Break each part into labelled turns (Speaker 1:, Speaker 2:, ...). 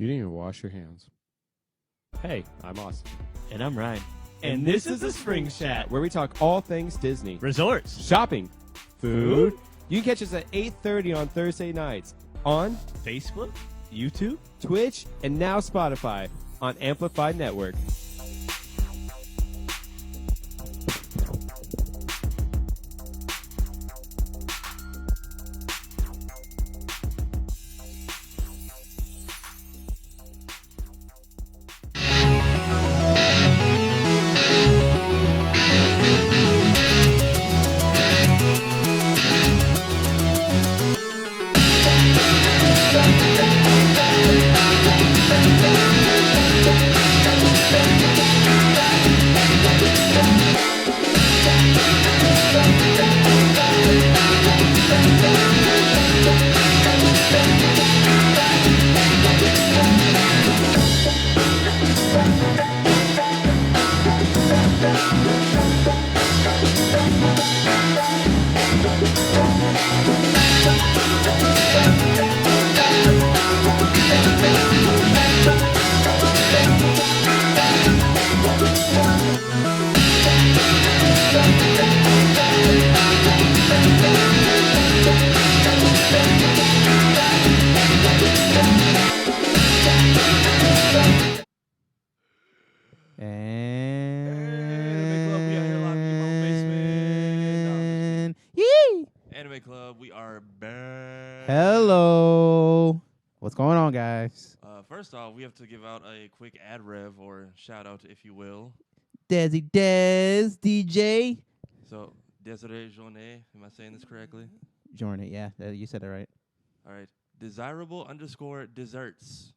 Speaker 1: You didn't even wash your hands. Hey, I'm Austin.
Speaker 2: And I'm Ryan. And this is the Spring Chat.
Speaker 1: Where we talk all things Disney.
Speaker 2: Resorts.
Speaker 1: Shopping. Food. You can catch us at 8:30 on Thursday nights on
Speaker 2: Facebook. YouTube.
Speaker 1: Twitch, and now Spotify on Amplified Network.
Speaker 3: Hello. What's going on, guys?
Speaker 2: First off, we have to give out a quick ad rev or shout out, if you will.
Speaker 3: Desi Des DJ.
Speaker 2: So, Desiree Journée, am I saying this correctly?
Speaker 3: Journey, yeah, you said it right.
Speaker 2: All right. Desirable_desserts.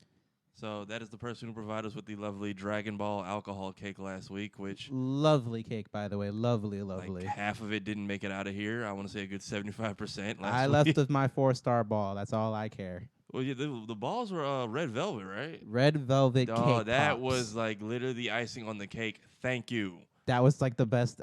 Speaker 2: So that is the person who provided us with the lovely Dragon Ball alcohol cake last week, which...
Speaker 3: Lovely cake, by the way. Lovely.
Speaker 2: Like half of it didn't make it out of here. I want to say a good 75%
Speaker 3: I left with my 4-star ball. That's all I care.
Speaker 2: Well, yeah, the balls were red velvet, right?
Speaker 3: Red velvet cake.
Speaker 2: Oh, that
Speaker 3: pops.
Speaker 2: was like literally the icing on the cake. Thank you.
Speaker 3: That was like the best.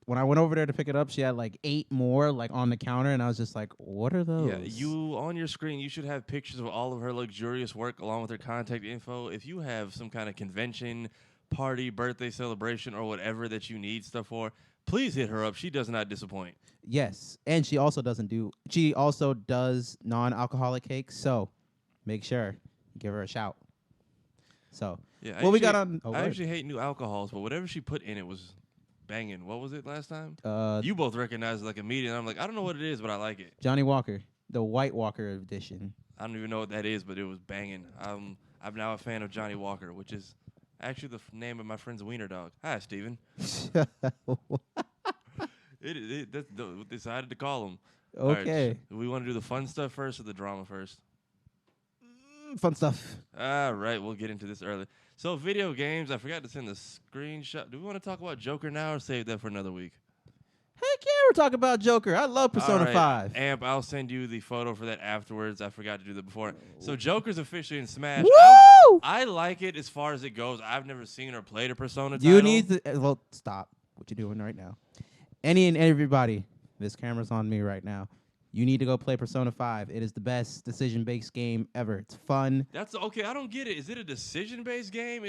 Speaker 3: When I went over there to pick it up, she had like 8 more like on the counter, and I was just like, "What are those?"
Speaker 2: Yeah, you on your screen, you should have pictures of all of her luxurious work along with her contact info. If you have some kind of convention, party, birthday celebration, or whatever that you need stuff for, please hit her up. She does not disappoint.
Speaker 3: Yes, and she also does non-alcoholic cakes, so make sure you give her a shout. So,
Speaker 2: yeah,
Speaker 3: we got on.
Speaker 2: I actually hate new alcohols, but whatever she put in it was banging. What was it last time? You both recognized it like immediately. I'm like, I don't know what it is, but I like it.
Speaker 3: Johnny Walker, the White Walker edition.
Speaker 2: I don't even know what that is, but it was banging. I'm now a fan of Johnny Walker, which is actually the name of my friend's wiener dog. Hi, Steven. Decided to call him.
Speaker 3: Okay.
Speaker 2: Right, do we want to do the fun stuff first or the drama first?
Speaker 3: Fun stuff.
Speaker 2: All right, we'll get into this early. So, video games, I forgot to send the screenshot. Do we want to talk about Joker now or save that for another week?
Speaker 3: Heck yeah, we're talking about Joker. I love Persona 5.
Speaker 2: Amp, I'll send you the photo for that afterwards. I forgot to do that before. So, Joker's officially in Smash.
Speaker 3: Woo!
Speaker 2: I like it as far as it goes. I've never seen or played a Persona
Speaker 3: You
Speaker 2: title.
Speaker 3: need to... Well, stop what you're doing right now. Any and everybody, this camera's on me right now. You need to go play Persona 5. It is the best decision-based game ever. It's fun.
Speaker 2: That's okay. I don't get it. Is it a decision-based game?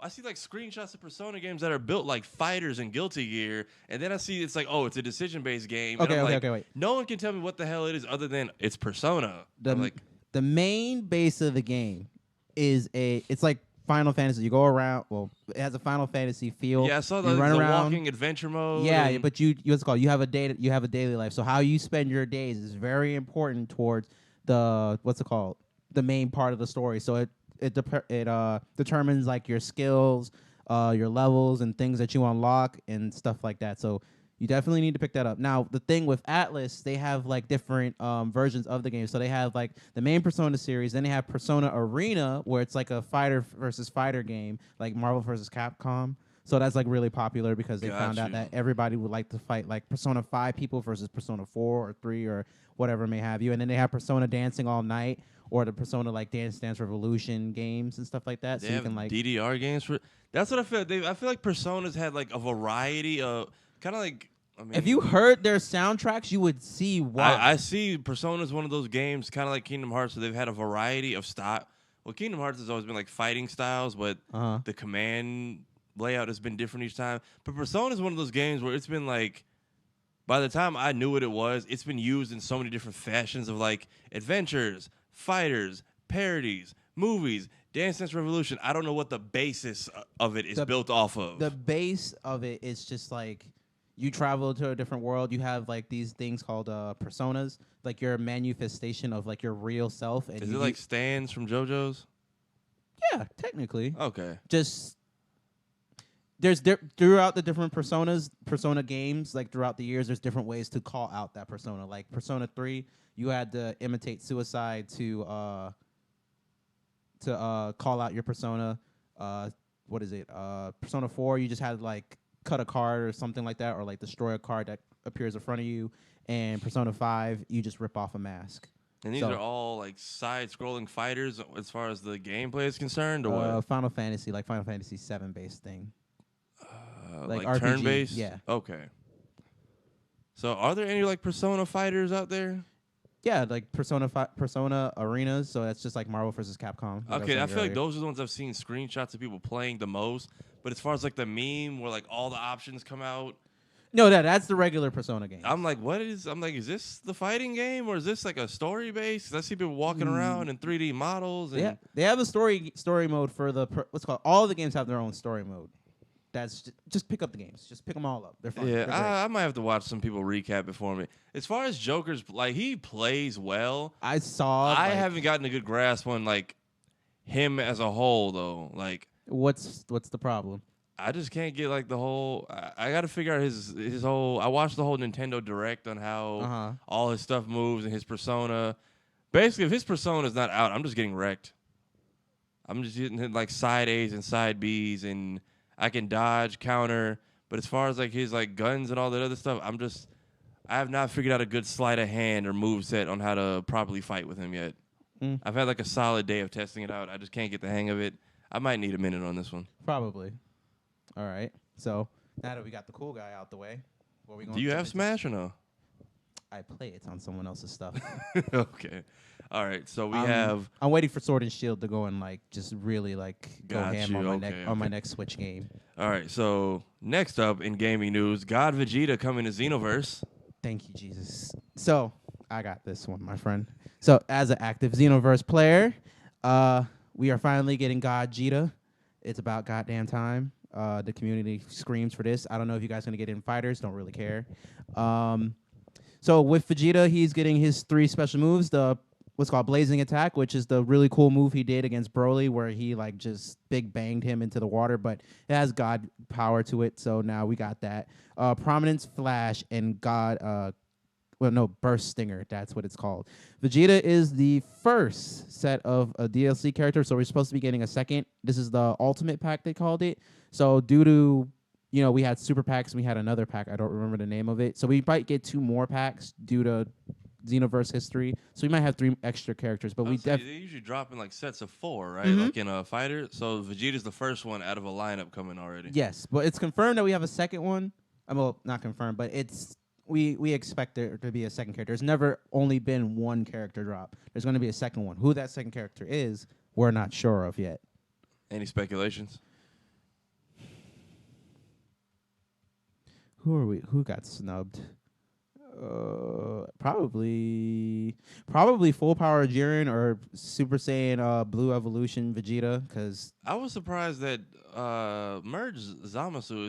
Speaker 2: I see like screenshots of Persona games that are built like Fighters and Guilty Gear, and then I see it's like, oh, it's a decision-based game.
Speaker 3: Okay, wait.
Speaker 2: No one can tell me what the hell it is other than it's Persona.
Speaker 3: The main base of the game is it's like Final Fantasy. You go around. Well, it has a Final Fantasy feel.
Speaker 2: Yeah, I saw the walking adventure mode.
Speaker 3: Yeah, but what's it called? You have a daily life. So how you spend your days is very important towards the the main part of the story. So it determines like your skills, your levels, and things that you unlock and stuff like that. So you definitely need to pick that up. Now, the thing with Atlas, they have like different versions of the game. So they have like the main Persona series, then they have Persona Arena, where it's like a fighter versus fighter game, like Marvel versus Capcom. So that's like really popular because they found out that everybody would like to fight like Persona 5 people versus Persona 4 or 3 or whatever may have you. And then they have Persona Dancing All Night, or the Persona like Dance Dance Revolution games and stuff like that.
Speaker 2: They have DDR games for. That's what I feel. I feel like Persona's had like a variety of kind of like. I mean,
Speaker 3: if you heard their soundtracks, you would see why.
Speaker 2: I see Persona is one of those games, kind of like Kingdom Hearts, so they've had a variety of style. Well, Kingdom Hearts has always been like fighting styles, but the command layout has been different each time. But Persona is one of those games where it's been like, by the time I knew what it was, it's been used in so many different fashions of like adventures, fighters, parodies, movies, Dance Dance Revolution. I don't know what the basis of it is built off of.
Speaker 3: The base of it is just like you travel to a different world. You have like these things called personas, like your manifestation of like your real self. And
Speaker 2: is it like Stans from JoJo's?
Speaker 3: Yeah, technically.
Speaker 2: Okay.
Speaker 3: Just throughout the different persona games, like throughout the years, there's different ways to call out that persona. Like Persona 3, you had to imitate suicide to call out your persona. What is it? Persona 4, you just had to like cut a card or something like that, or like destroy a card that appears in front of you. And Persona 5, you just rip off a mask.
Speaker 2: And these are all like side-scrolling fighters as far as the gameplay is concerned, or what?
Speaker 3: Final Fantasy 7 based thing.
Speaker 2: Like
Speaker 3: RPG,
Speaker 2: turn-based?
Speaker 3: yeah.
Speaker 2: Okay. So are there any like Persona fighters out there?
Speaker 3: Yeah, like Persona Arenas, so that's just like Marvel vs. Capcom. Like
Speaker 2: Okay, I feel like those are the ones I've seen screenshots of people playing the most. But as far as like the meme where like all the options come out,
Speaker 3: no, that's the regular Persona game.
Speaker 2: I'm like, is this the fighting game or is this like a story base? 'Cause I see people walking around in 3D models. And
Speaker 3: yeah, they have a story mode for what's called. All the games have their own story mode. That's just pick up the games. Just pick them all up. They're fun.
Speaker 2: Yeah,
Speaker 3: They're
Speaker 2: I might have to watch some people recap it for me. As far as Joker's, like he plays well.
Speaker 3: I
Speaker 2: haven't gotten a good grasp on like him as a whole though. Like,
Speaker 3: what's the problem?
Speaker 2: I just can't get like the whole. I got to figure out his whole. I watched the whole Nintendo Direct on how all his stuff moves and his persona. Basically, if his persona is not out, I'm just getting wrecked. I'm just getting like side A's and side B's, and I can dodge, counter. But as far as like his like guns and all that other stuff, I have not figured out a good sleight of hand or move set on how to properly fight with him yet. I've had like a solid day of testing it out. I just can't get the hang of it. I might need a minute on this one.
Speaker 3: Probably. All right. So now that we got the cool guy out the way, what are we going?
Speaker 2: Do you have Smash or no?
Speaker 3: I play it on someone else's stuff.
Speaker 2: Okay. All right. So we have.
Speaker 3: I'm waiting for Sword and Shield to go and like just really like go
Speaker 2: Got
Speaker 3: ham
Speaker 2: you.
Speaker 3: on my next Switch game.
Speaker 2: All right. So next up in gaming news, God Vegeta coming to Xenoverse.
Speaker 3: Thank you, Jesus. So I got this one, my friend. So as an active Xenoverse player, we are finally getting God Vegeta. It's about goddamn time. The community screams for this. I don't know if you guys are going to get in fighters. Don't really care. So with Vegeta, he's getting his 3 special moves. The what's called Blazing Attack, which is the really cool move he did against Broly, where he like just big banged him into the water, but it has God power to it. So now we got that. Prominence Flash and Burst Stinger. That's what it's called. Vegeta is the first set of a DLC character, so we're supposed to be getting a second. This is the Ultimate Pack, they called it. So due to, we had super packs and we had another pack. I don't remember the name of it. So we might get 2 more packs due to Xenoverse history. So we might have 3 extra characters. But they
Speaker 2: usually drop in like sets of 4, right?
Speaker 3: Mm-hmm.
Speaker 2: Like in a fighter. So Vegeta's the first one out of a lineup coming already.
Speaker 3: Yes, but it's confirmed that we have a second one. Well, not confirmed, but we expect there to be a second character. There's never only been 1 character drop. There's going to be a second one. Who that second character is, we're not sure of yet.
Speaker 2: Any speculations?
Speaker 3: Who got snubbed? Probably Full Power Jiren or Super Saiyan Blue Evolution Vegeta. Because
Speaker 2: I was surprised that Merge Zamasu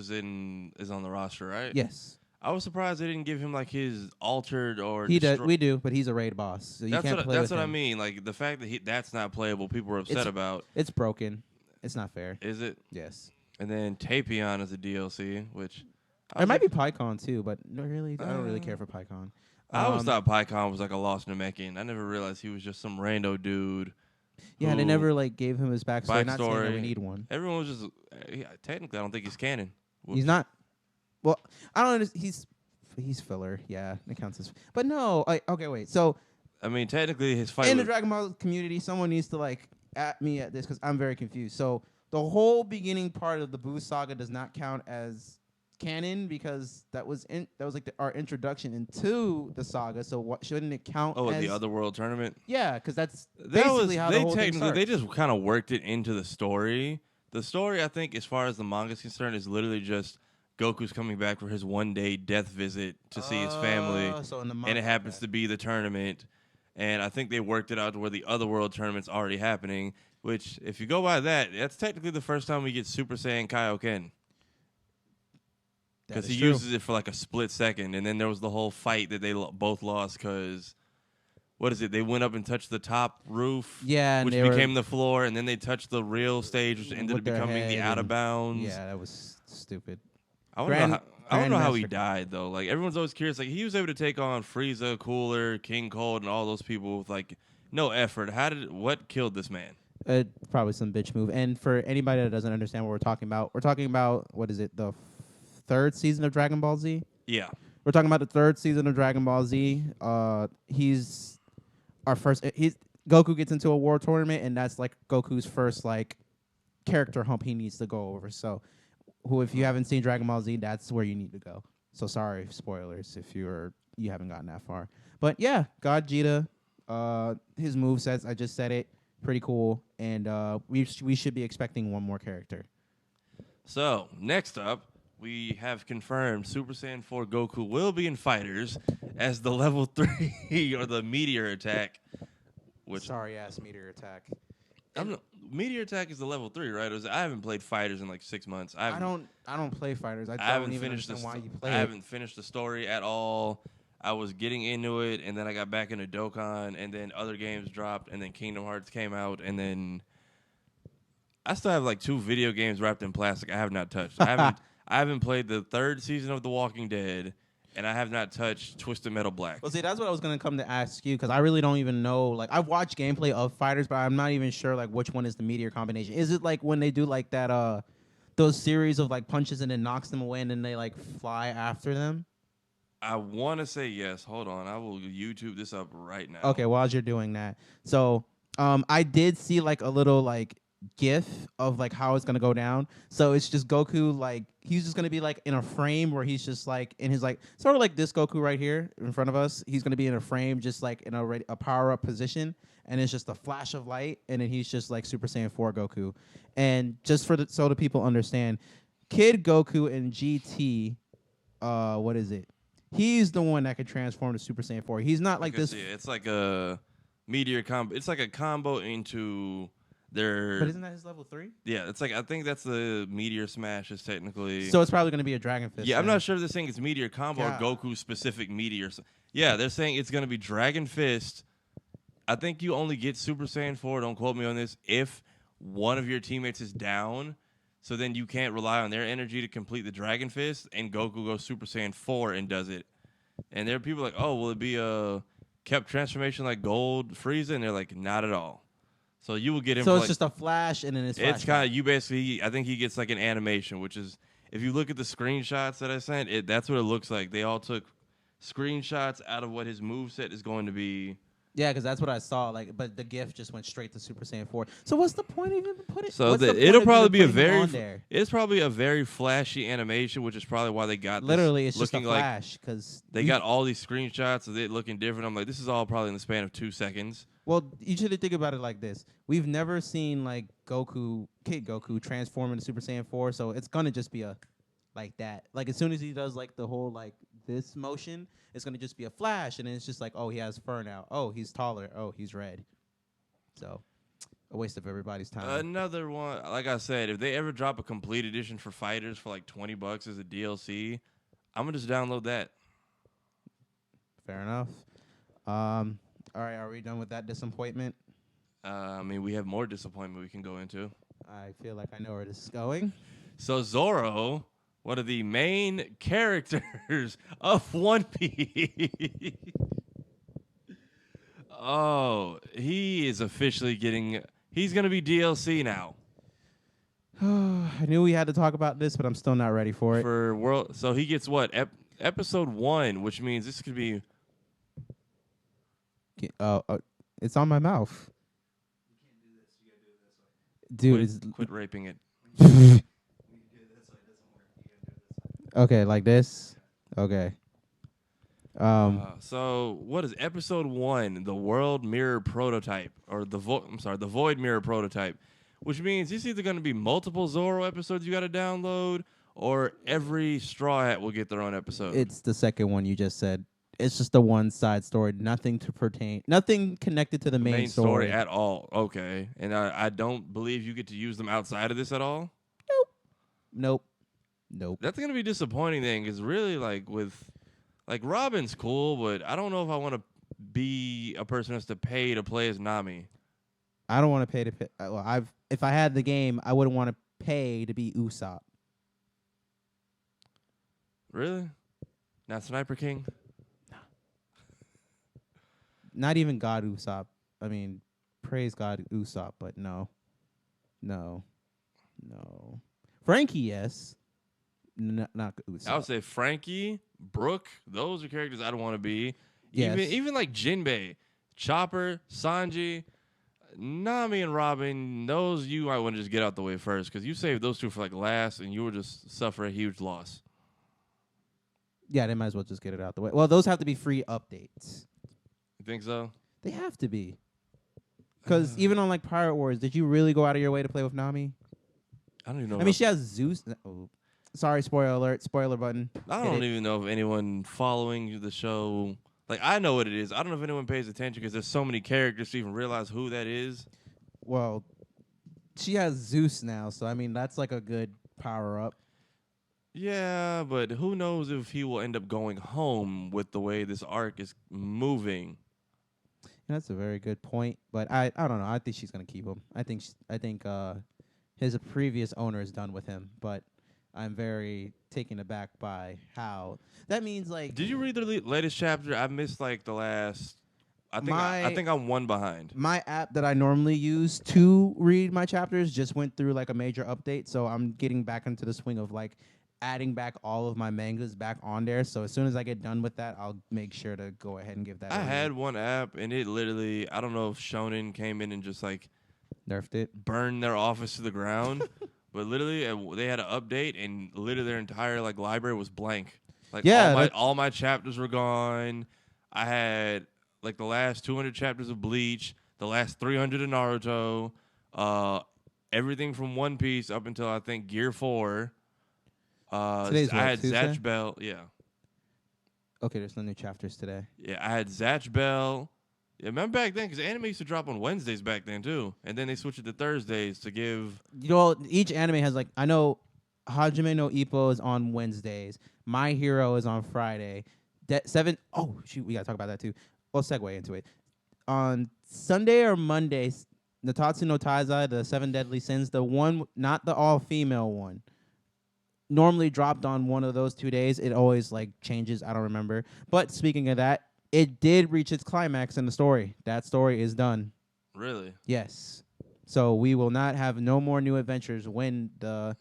Speaker 2: is on the roster, right?
Speaker 3: Yes.
Speaker 2: I was surprised they didn't give him like his altered or.
Speaker 3: We do, but he's a raid boss, so you can't play with him.
Speaker 2: I mean. Like the fact that that's not playable, people were upset about.
Speaker 3: It's broken. It's not fair.
Speaker 2: Is it?
Speaker 3: Yes.
Speaker 2: And then Tapion is a DLC, which.
Speaker 3: It might be PyCon too, but no, really, I don't really care for PyCon.
Speaker 2: I always thought PyCon was like a lost Namekian. I never realized he was just some rando dude.
Speaker 3: Yeah, they never like gave him his backstory. Not saying that we need one.
Speaker 2: Everyone was just technically, I don't think he's canon. Whoops.
Speaker 3: He's not. Well, I don't know. He's filler. Yeah, it counts as. But no, okay, wait. So,
Speaker 2: I mean, technically, his fight
Speaker 3: in the Dragon Ball community, someone needs to like at me at this because I'm very confused. So the whole beginning part of the Buu saga does not count as canon because that was like our introduction into the saga. So what shouldn't it count?
Speaker 2: Oh,
Speaker 3: as
Speaker 2: the Otherworld tournament.
Speaker 3: Yeah, because that's
Speaker 2: That
Speaker 3: basically
Speaker 2: was
Speaker 3: how the
Speaker 2: they
Speaker 3: whole thing
Speaker 2: technically
Speaker 3: starts.
Speaker 2: they just kind of worked it into the story. The story, I think, as far as the manga is concerned, is literally just Goku's coming back for his 1-day death visit to see his family,
Speaker 3: So in the
Speaker 2: and it happens
Speaker 3: okay.
Speaker 2: to be the tournament. And I think they worked it out to where the Otherworld tournament's already happening. Which, if you go by that, that's technically the first time we get Super Saiyan Kaioken.
Speaker 3: That
Speaker 2: Because
Speaker 3: is
Speaker 2: he
Speaker 3: true.
Speaker 2: uses it for like a split second, and then there was the whole fight that they both lost because, what is it? They went up and touched the top roof,
Speaker 3: Yeah, and
Speaker 2: which
Speaker 3: they
Speaker 2: became
Speaker 3: were
Speaker 2: the floor, and then they touched the real stage, which ended
Speaker 3: with
Speaker 2: up
Speaker 3: their
Speaker 2: becoming the
Speaker 3: head
Speaker 2: out of
Speaker 3: and-
Speaker 2: bounds.
Speaker 3: Yeah, that was stupid.
Speaker 2: I want to know I want to know how he
Speaker 3: Grandmaster-
Speaker 2: died though. Like everyone's always curious. Like he was able to take on Frieza, Cooler, King Cold, and all those people with like no effort. What killed this man?
Speaker 3: Probably some bitch move. And for anybody that doesn't understand what we're talking about what is it? The third season of Dragon Ball Z.
Speaker 2: Yeah.
Speaker 3: We're talking about the third season of Dragon Ball Z. He's our first. Goku gets into a war tournament, and that's like Goku's first like character hump he needs to go over. So, if you haven't seen Dragon Ball Z, that's where you need to go. So sorry, spoilers if you haven't gotten that far. But yeah, God Vegeta, his movesets, I just said it, pretty cool, and we should be expecting one more character.
Speaker 2: So next up, we have confirmed Super Saiyan 4 Goku will be in Fighters as the level 3 or the Meteor Attack. Which
Speaker 3: Sorry ass Meteor Attack.
Speaker 2: Meteor Attack is the level 3, right? I haven't played Fighters in like 6 months.
Speaker 3: I don't play Fighters. I
Speaker 2: haven't
Speaker 3: don't even
Speaker 2: finished
Speaker 3: understand why you
Speaker 2: I
Speaker 3: play it.
Speaker 2: haven't finished the story at all. I was getting into it, and then I got back into Dokkan, and then other games dropped, and then Kingdom Hearts came out, and then I still have like 2 video games wrapped in plastic I have not touched. I haven't played the 3rd season of The Walking Dead, and I have not touched Twisted Metal Black.
Speaker 3: Well, see, that's what I was gonna come to ask you because I really don't even know. Like, I've watched gameplay of Fighters, but I'm not even sure like which one is the Meteor combination. Is it like when they do like that those series of like punches and then knocks them away and then they like fly after them?
Speaker 2: I want to say yes. Hold on. I will YouTube this up right now.
Speaker 3: Okay, while you're doing that, so I did see like a little like GIF of like how it's gonna go down. So it's just Goku like he's just gonna be like in a frame where he's just like in his like sort of like this Goku right here in front of us. He's gonna be in a frame just like in a power up position, and it's just a flash of light, and then he's just like Super Saiyan 4 Goku. And just so the people understand, Kid Goku in GT, what is it? He's the one that can transform to Super Saiyan 4. He's not like this.
Speaker 2: See, it's like a meteor combo. It's like a combo into their.
Speaker 3: But isn't that his level 3?
Speaker 2: Yeah, it's like I think that's the Meteor Smash is technically.
Speaker 3: So it's probably going to be a Dragon Fist.
Speaker 2: Yeah, I'm
Speaker 3: then.
Speaker 2: not sure if they're saying it's Meteor Combo or Goku specific Meteor. Yeah, they're saying it's going to be Dragon Fist. I think you only get Super Saiyan 4, don't quote me on this, if one of your teammates is down. So then you can't rely on their energy to complete the Dragon Fist, and Goku goes Super Saiyan 4 and does it. And there are people like, oh, will it be a kept transformation like Gold Frieza? And they're like, not at all. So you will get him.
Speaker 3: So
Speaker 2: for
Speaker 3: it's
Speaker 2: like,
Speaker 3: just a flash, and then it's
Speaker 2: kind of you basically. I think he gets like an animation, which is if you look at the screenshots that I sent, that's what it looks like. They all took screenshots out of what his moveset is going to be.
Speaker 3: Yeah, because that's what I saw. Like, but the GIF just went straight to Super Saiyan 4. So what's the point even to put it?
Speaker 2: So it'll probably be it's probably a very flashy animation, which is probably why they got
Speaker 3: literally
Speaker 2: this
Speaker 3: it's just a
Speaker 2: looking
Speaker 3: flash because
Speaker 2: they got all these screenshots of it looking different. I'm like, this is all probably in the span of 2 seconds.
Speaker 3: Well, you should think about it like this: we've never seen like Kid Goku transform into Super Saiyan 4, so it's gonna just be a like that. Like as soon as he does like the whole like this motion, it's gonna just be a flash, and then it's just like, oh, he has fur now. Oh, he's taller. Oh, he's red. So, a waste of everybody's time.
Speaker 2: Another one, like I said, if they ever drop a complete edition for Fighters for like $20 as a DLC, I'm gonna just download that.
Speaker 3: Fair enough. All right, are we done with that disappointment?
Speaker 2: I mean, we have more disappointment we can go into.
Speaker 3: I feel like I know where this is going.
Speaker 2: So Zoro, one of the main characters of One Piece. Oh, he is officially he's going to be DLC now.
Speaker 3: I knew we had to talk about this, but I'm still not ready for it.
Speaker 2: So he gets what? Episode 1, which means this could be...
Speaker 3: It's on my mouth. You can't do this. You gotta do it this way. Dude,
Speaker 2: quit raping it.
Speaker 3: Okay, like this. Okay.
Speaker 2: So what is episode 1? The World Mirror Prototype, or the the Void Mirror Prototype, which means it's either going to be multiple Zorro episodes you got to download, or every Straw Hat will get their own episode.
Speaker 3: It's the second one you just said. It's just a one side story, nothing connected to the
Speaker 2: main story
Speaker 3: story.
Speaker 2: at all. Okay, and I don't believe you get to use them outside of this at all.
Speaker 3: Nope.
Speaker 2: That's gonna be disappointing then, because really, Robin's cool, but I don't know if I want to be a person who has to pay to play as Nami.
Speaker 3: I don't want to pay to pay. Well, if I had the game, I wouldn't want to pay to be Usopp.
Speaker 2: Really? Not Sniper King?
Speaker 3: Not even God Usopp. I mean, praise God Usopp, but no. Frankie, yes. Not Usopp.
Speaker 2: I would say Frankie, Brooke, those are characters I don't want to be.
Speaker 3: Yes.
Speaker 2: Even like Jinbei, Chopper, Sanji, Nami, and Robin, those I want to just get out the way first, because you saved those two for last, and you will just suffer a huge loss.
Speaker 3: Yeah, they might as well just get it out the way. Well, those have to be free updates.
Speaker 2: You think so?
Speaker 3: They have to be. Because even on Pirate Wars, did you really go out of your way to play with Nami?
Speaker 2: I don't even know.
Speaker 3: I mean, she has Zeus. Oh, sorry, spoiler alert. Spoiler button.
Speaker 2: I don't even know if anyone following the show, I know what it is. I don't know if anyone pays attention, because there's so many characters to even realize who that is.
Speaker 3: Well, she has Zeus now, so I mean, that's a good power up.
Speaker 2: Yeah, but who knows if he will end up going home with the way this arc is moving.
Speaker 3: That's a very good point, but I don't know. I think she's gonna keep him. I think his previous owner is done with him, but I'm very taken aback by how that means.
Speaker 2: Did you read the latest chapter? I missed the last. I think I'm one behind.
Speaker 3: My app that I normally use to read my chapters just went through a major update, so I'm getting back into the swing of adding back all of my mangas back on there. So as soon as I get done with that, I'll make sure to go ahead and give that.
Speaker 2: I had one app, and it literally, I don't know if Shonen came in and just
Speaker 3: nerfed it,
Speaker 2: burned their office to the ground, but literally they had an update, and literally their entire library was blank. All my chapters were gone. I had the last 200 chapters of Bleach, the last 300 of Naruto, everything from One Piece up until I think Gear 4.
Speaker 3: Today's
Speaker 2: I had
Speaker 3: Tuesday?
Speaker 2: Zatch Bell. Yeah.
Speaker 3: Okay, there's no new chapters today.
Speaker 2: Yeah, I had Zatch Bell. Yeah, remember back then, because anime used to drop on Wednesdays back then too, and then they switched it to Thursdays to give.
Speaker 3: Each anime has I know Hajime no Ippo is on Wednesdays. My Hero is on Friday. Oh shoot, we gotta talk about that too. We'll segue into it. On Sunday or Mondays, Natatsu no Taizai, the 7 Deadly Sins, the one, not the all-female one, normally dropped on one of those 2 days. It always changes. I don't remember. But speaking of that, it did reach its climax in the story. That story is done.
Speaker 2: Really?
Speaker 3: Yes. So we will not have no more new adventures when the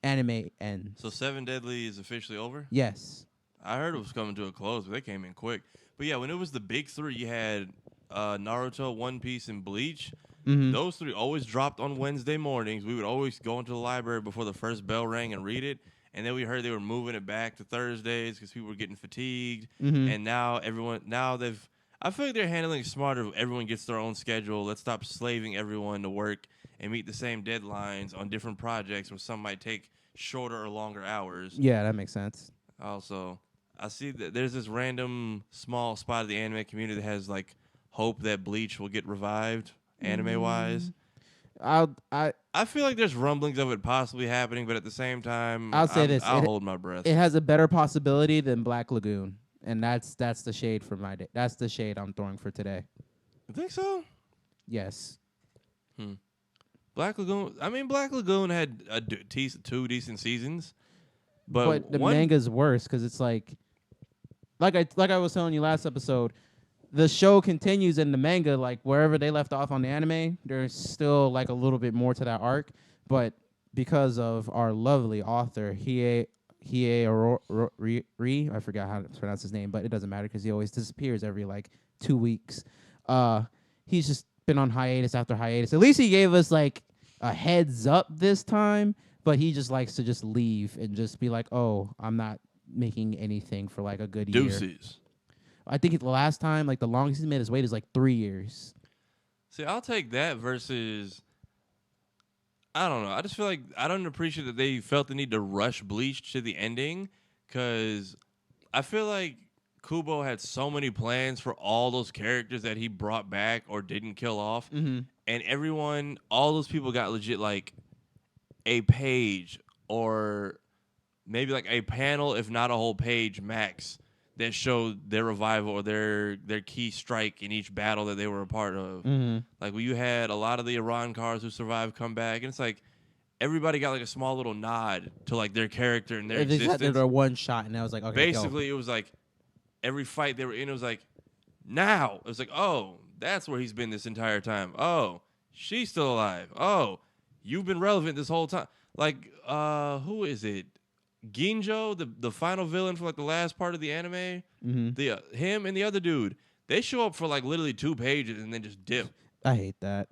Speaker 3: anime ends.
Speaker 2: So 7 Deadly is officially over?
Speaker 3: Yes.
Speaker 2: I heard it was coming to a close, but they came in quick. But yeah, when it was the big three, you had Naruto, One Piece, and Bleach.
Speaker 3: Mm-hmm.
Speaker 2: Those three always dropped on Wednesday mornings. We would always go into the library before the first bell rang and read it. And then we heard they were moving it back to Thursdays because people were getting fatigued.
Speaker 3: Mm-hmm.
Speaker 2: And now I feel like they're handling it smarter. Everyone gets their own schedule. Let's stop slaving everyone to work and meet the same deadlines on different projects where some might take shorter or longer hours.
Speaker 3: Yeah, that makes sense.
Speaker 2: Also, I see that there's this random small spot of the anime community that has hope that Bleach will get revived anime-wise. I feel like there's rumblings of it possibly happening, but at the same time,
Speaker 3: I'll
Speaker 2: hold my breath.
Speaker 3: It has a better possibility than Black Lagoon, and that's the shade for my day. That's the shade I'm throwing for today.
Speaker 2: You think so?
Speaker 3: Yes.
Speaker 2: Black Lagoon. I mean, Black Lagoon had 2 decent seasons, but
Speaker 3: the manga's worse because it's like I was telling you last episode. The show continues in the manga, wherever they left off on the anime, there's still a little bit more to that arc. But because of our lovely author, Hiei I forgot how to pronounce his name, but it doesn't matter because he always disappears every 2 weeks. He's just been on hiatus after hiatus. At least he gave us a heads up this time. but he just likes to just leave and just be like, oh, I'm not making anything for like a good year.
Speaker 2: Deuces.
Speaker 3: I think the last time, like the longest he's made his weight is like 3 years.
Speaker 2: See, I'll take that versus. I don't know. I just feel like I don't appreciate that they felt the need to rush Bleach to the ending, because I feel like Kubo had so many plans for all those characters that he brought back or didn't kill off,
Speaker 3: Mm-hmm.
Speaker 2: and all those people got legit like a page or maybe like a panel, if not a whole page max, that showed their revival or their key strike in each battle that they were a part of.
Speaker 3: Mm-hmm.
Speaker 2: Like, you had a lot of the Iran cars who survived come back, and it's like everybody got like a small little nod to like their character and their
Speaker 3: They just
Speaker 2: existence.
Speaker 3: had their one shot, and I was like, okay,
Speaker 2: Basically, it was like every fight they were in, it was like, now. It was like, oh, that's where he's been this entire time. Oh, she's still alive. Oh, you've been relevant this whole time. Like, who is it? Ginjo, the final villain for like the last part of the anime,
Speaker 3: Mm-hmm.
Speaker 2: him and the other dude, they show up for like literally 2 pages and then just dip.
Speaker 3: I hate that.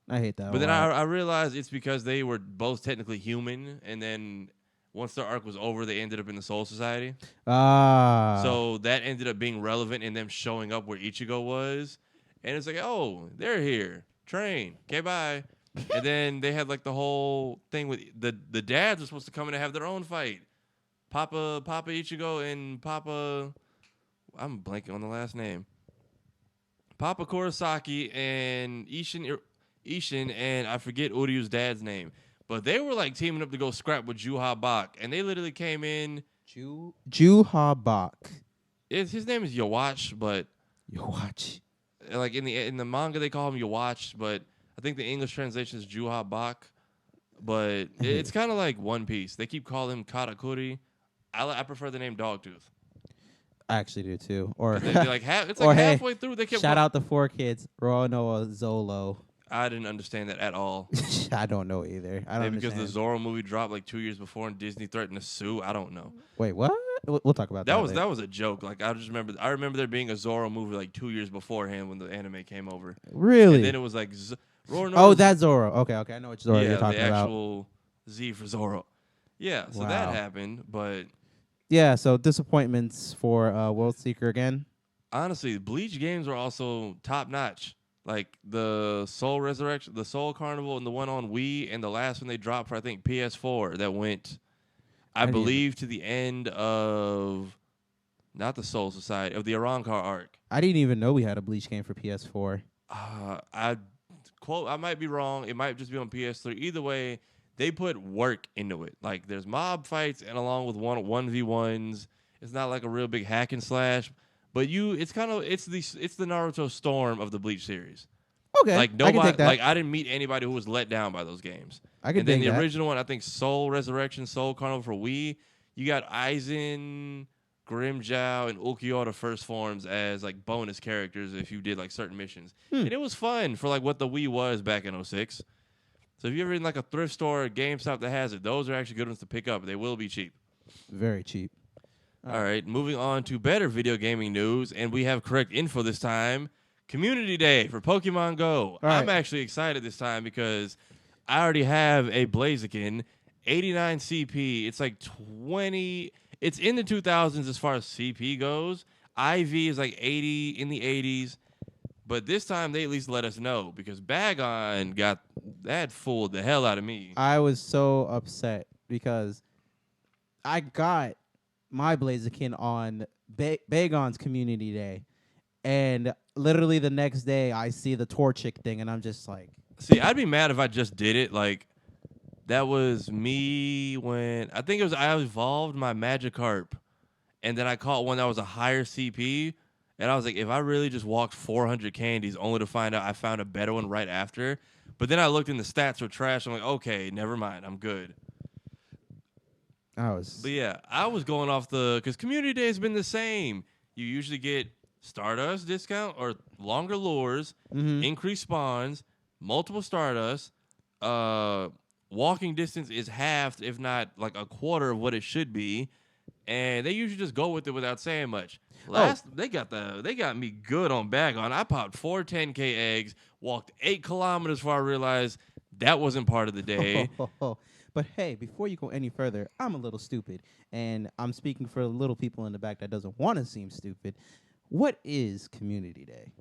Speaker 2: But then I realized it's because they were both technically human, and then once their arc was over, they ended up in the Soul Society. So that ended up being relevant in them showing up where Ichigo was, and it's like, oh, they're here. Train. Okay, bye. And then they had like the whole thing with the dads were supposed to come in and have their own fight. Papa Ichigo and Papa, I'm blanking on the last name. Papa Kurosaki and Ishin, and I forget Uryu's dad's name. But they were like teaming up to go scrap with Juha Bak, and they literally came in.
Speaker 3: Juha Bak.
Speaker 2: His name is Yawatch, but
Speaker 3: Yawatch.
Speaker 2: Like in the manga they call him Yawatch, but I think the English translation is Juha Bak. But it's kind of like One Piece. They keep calling him Katakuri. I prefer the name Dogtooth.
Speaker 3: I actually do too. Or
Speaker 2: they like it's like halfway through they kept
Speaker 3: shout out the 4 kids, Roanoa Zolo.
Speaker 2: I didn't understand that at all.
Speaker 3: I don't know either. I don't
Speaker 2: Maybe because
Speaker 3: understand.
Speaker 2: the Zorro movie dropped like 2 years before and Disney threatened to sue. I don't know.
Speaker 3: Wait, what? We'll talk about that.
Speaker 2: That was a joke. Like I remember there being a Zorro movie like 2 years beforehand when the anime came over.
Speaker 3: Really?
Speaker 2: And then it was like
Speaker 3: that's Zorro. Okay, I know which Zorro you're talking
Speaker 2: the
Speaker 3: about.
Speaker 2: actual Z for Zorro. Yeah, so that happened, but
Speaker 3: yeah, so disappointments for World Seeker again.
Speaker 2: Honestly, Bleach games are also top notch. Like the Soul Resurrection, the Soul Carnival, and the one on Wii, and the last one they dropped for I think PS4 that went, I believe, to the end of not the Soul Society of the Arankar arc.
Speaker 3: I didn't even know we had a Bleach game for PS4.
Speaker 2: I might be wrong. It might just be on PS3. Either way, they put work into it. Like there's mob fights and along with 1v1s. It's not like a real big hack and slash. But it's the Naruto Storm of the Bleach series.
Speaker 3: Okay,
Speaker 2: like
Speaker 3: I can take that.
Speaker 2: Like I didn't meet anybody who was let down by those games. And then the original one, I think Soul Resurrection, Soul Carnival for Wii. You got Aizen, Grimmjow, and Ukiyo first forms as like bonus characters if you did like certain missions, and it was fun for like what the Wii was back in 06. So if you're ever in like a thrift store or GameStop that has it, those are actually good ones to pick up. They will be cheap.
Speaker 3: Very cheap.
Speaker 2: All right, moving on to better video gaming news, and we have correct info this time. Community Day for Pokemon Go. I'm actually excited this time because I already have a Blaziken, 89 CP. It's like 20. It's in the 2000s as far as CP goes. IV is like 80 in the 80s. But this time they at least let us know because Bagon fooled the hell out of me.
Speaker 3: I was so upset because I got my Blaziken on Bagon's Community Day, and literally the next day I see the Torchic thing, and I'm just like,
Speaker 2: see, I'd be mad if I just did it. Like that was me when I think it was I evolved my Magikarp, and then I caught one that was a higher CP, and I was like, if I really just walked 400 candies only to find out I found a better one right after, but then I looked and the stats were trash. I'm like, okay, never mind, I'm good. But yeah, I was going off because Community Day has been the same. You usually get Stardust discount or longer lures, increased spawns, multiple Stardust. Walking distance is halved, if not like a quarter of what it should be, and they usually just go with it without saying much. They got me good on Bagon. I popped 4 10K eggs, walked 8 kilometers before I realized that wasn't part of the day.
Speaker 3: But hey, before you go any further, I'm a little stupid, and I'm speaking for the little people in the back that doesn't want to seem stupid. What is Community Day?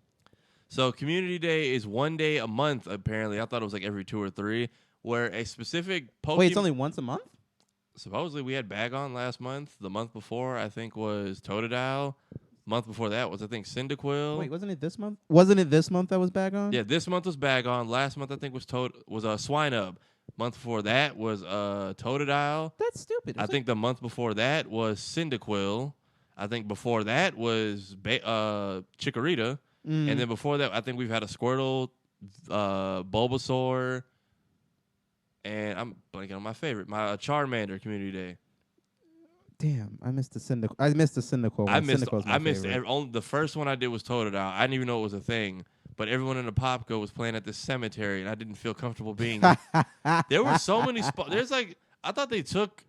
Speaker 2: So Community Day is one day a month, apparently. I thought it was like every 2 or 3, where a specific Pokemon...
Speaker 3: Wait, it's only once a month?
Speaker 2: Supposedly we had Bagon last month. The month before, I think, was Totodile. Month before that was, I think, Cyndaquil.
Speaker 3: Wait, wasn't it this month? Wasn't it this month that was Bagon?
Speaker 2: Yeah, this month was Bagon. Last month, I think, was Swinub. Month before that was Totodile.
Speaker 3: That's stupid.
Speaker 2: I think the month before that was Cyndaquil. I think before that was Chikorita. And then before that, I think we've had a Squirtle, Bulbasaur, and I'm blanking on my favorite, my Charmander Community Day.
Speaker 3: Damn, I missed the Cyndaquil. I missed the Cyndaquil.
Speaker 2: I missed only the first one I did was Totodile. I didn't even know it was a thing. But everyone in the Popco was playing at this cemetery, and I didn't feel comfortable being there. There were so many spots. There's like, I thought they took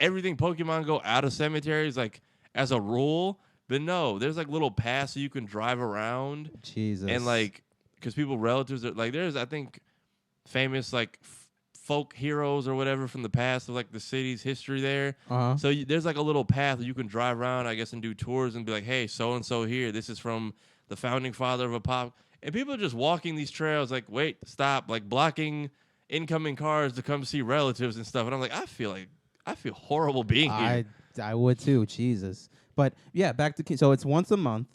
Speaker 2: everything Pokemon Go out of cemeteries, like, as a rule. But no, there's like little paths so you can drive around.
Speaker 3: Jesus.
Speaker 2: And like, because relatives are like, there's, I think, famous like folk heroes or whatever from the past of like the city's history there.
Speaker 3: Uh-huh.
Speaker 2: So there's like a little path that you can drive around, I guess, and do tours and be like, hey, so-and-so here. This is from the founding father of a pop. And people are just walking these trails like, wait, stop, like blocking incoming cars to come see relatives and stuff. And I'm like, I feel horrible being here.
Speaker 3: I would too. Jesus. But yeah, back to so it's once a month.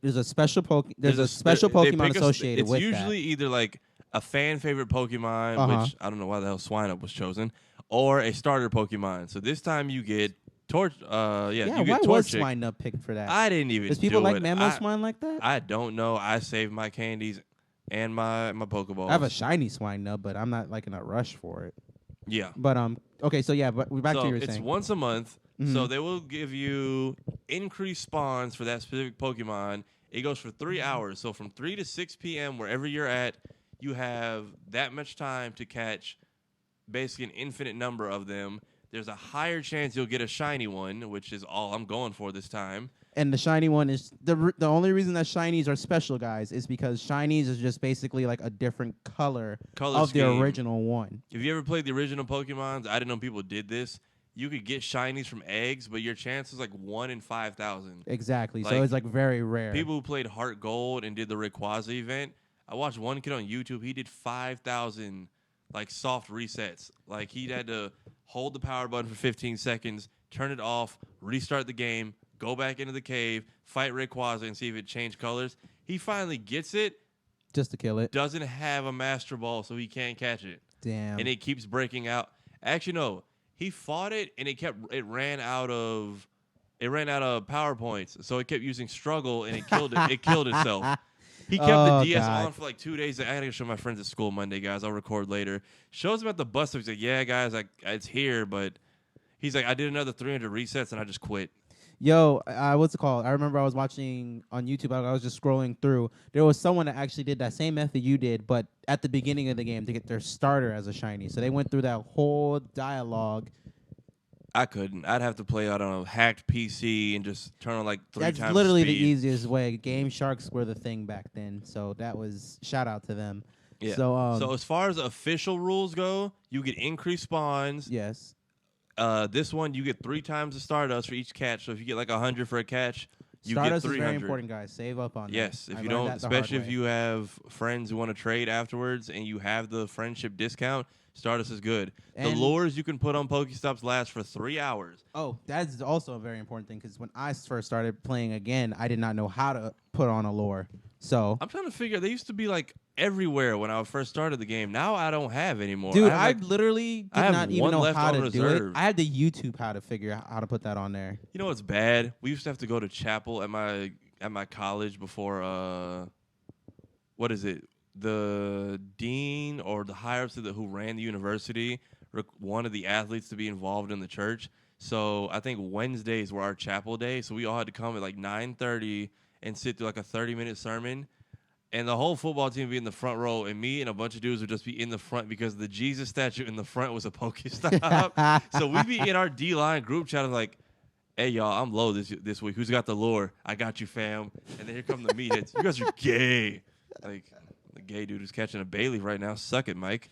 Speaker 3: There's a special Pokemon associated with that.
Speaker 2: It's usually either like a fan favorite Pokemon, which I don't know why the hell Swinub was chosen, or a starter Pokemon. So this time you get Torch. You get
Speaker 3: why was
Speaker 2: Torchic.
Speaker 3: Swinub picked for that?
Speaker 2: I didn't even.
Speaker 3: Does people like
Speaker 2: it.
Speaker 3: Mamoswine like that?
Speaker 2: I don't know. I saved my candies and my Pokeballs.
Speaker 3: I have a shiny Swinub, but I'm not like in a rush for it.
Speaker 2: Yeah.
Speaker 3: But okay, so yeah, but we're back to what you were saying.
Speaker 2: It's once a month, so they will give you increased spawns for that specific Pokemon. It goes for 3 hours, so from 3 to 6 p.m. wherever you're at, you have that much time to catch basically an infinite number of them. There's a higher chance you'll get a shiny one, which is all I'm going for this time.
Speaker 3: And the shiny one is the only reason that shinies are special, guys, is because shinies is just basically like a different color of
Speaker 2: scheme.
Speaker 3: the original one.
Speaker 2: If you ever played the original Pokemons, I didn't know people did this. You could get shinies from eggs, but your chance is like 1 in 5,000.
Speaker 3: Exactly.
Speaker 2: Like,
Speaker 3: so it's like very rare.
Speaker 2: People who played Heart Gold and did the Rayquaza event, I watched one kid on YouTube. He did 5,000 like soft resets. Like he had to hold the power button for 15 seconds, turn it off, restart the game, go back into the cave, fight Rayquaza, and see if it changed colors. He finally gets it.
Speaker 3: Just to kill it.
Speaker 2: Doesn't have a Master Ball, so he can't catch it.
Speaker 3: Damn.
Speaker 2: And it keeps breaking out. Actually, no. He fought it, and it ran out of power points. So it kept using Struggle, and it killed it. It killed itself. He kept the DS on for like 2 days. I had to show my friends at school Monday, guys. I'll record later. Shows him at the bus stop. He's like, yeah, guys, it's here. But he's like, I did another 300 resets, and I just quit.
Speaker 3: Yo, what's it called? I remember I was watching on YouTube. I was just scrolling through. There was someone that actually did that same method you did, but at the beginning of the game to get their starter as a shiny. So they went through that whole dialogue.
Speaker 2: I couldn't. I'd have to play out on a hacked PC and just turn on like 3 times
Speaker 3: That's literally
Speaker 2: speed.
Speaker 3: the easiest way. Game Sharks were the thing back then. So that was shout out to them.
Speaker 2: Yeah.
Speaker 3: So
Speaker 2: as far as official rules go, you get increased spawns.
Speaker 3: Yes.
Speaker 2: This one, you get 3 times the Stardust for each catch. So if you get like 100 for a catch, you
Speaker 3: Stardust
Speaker 2: get 300.
Speaker 3: is very important, guys. Save up on that.
Speaker 2: Yes, if
Speaker 3: I
Speaker 2: you
Speaker 3: learned
Speaker 2: don't,
Speaker 3: that the hard
Speaker 2: especially if
Speaker 3: way.
Speaker 2: you have friends who want to trade afterwards and you have the friendship discount, Stardust is good. The
Speaker 3: And-
Speaker 2: lures you can put on Pokestops last for 3 hours.
Speaker 3: Oh, that's also a very important thing because when I first started playing again, I did not know how to put on a lure. So,
Speaker 2: I'm trying to figure. They used to be like everywhere when I first started the game. Now I don't have anymore.
Speaker 3: dude,
Speaker 2: I
Speaker 3: I
Speaker 2: have, like,
Speaker 3: literally
Speaker 2: I
Speaker 3: did
Speaker 2: have
Speaker 3: not even
Speaker 2: one
Speaker 3: know
Speaker 2: left
Speaker 3: how
Speaker 2: on
Speaker 3: to do
Speaker 2: reserve.
Speaker 3: it. I had to YouTube how to figure out how to put that on there.
Speaker 2: You know what's bad? We used to have to go to chapel at my college before what is it? The dean or the higher ups who ran the university wanted the athletes to be involved in the church. So I think Wednesdays were our chapel day. So we all had to come at like 9:30 and sit through like a 30-minute sermon. And the whole football team would be in the front row, and me and a bunch of dudes would just be in the front because the Jesus statue in the front was a Pokestop. So we'd be in our D-line group chat like, hey, y'all, I'm low this week. Who's got the lure? I got you, fam. And then here come the meatheads. You guys are gay. Like, the gay dude who's catching a Bailey right now. Suck it, Mike.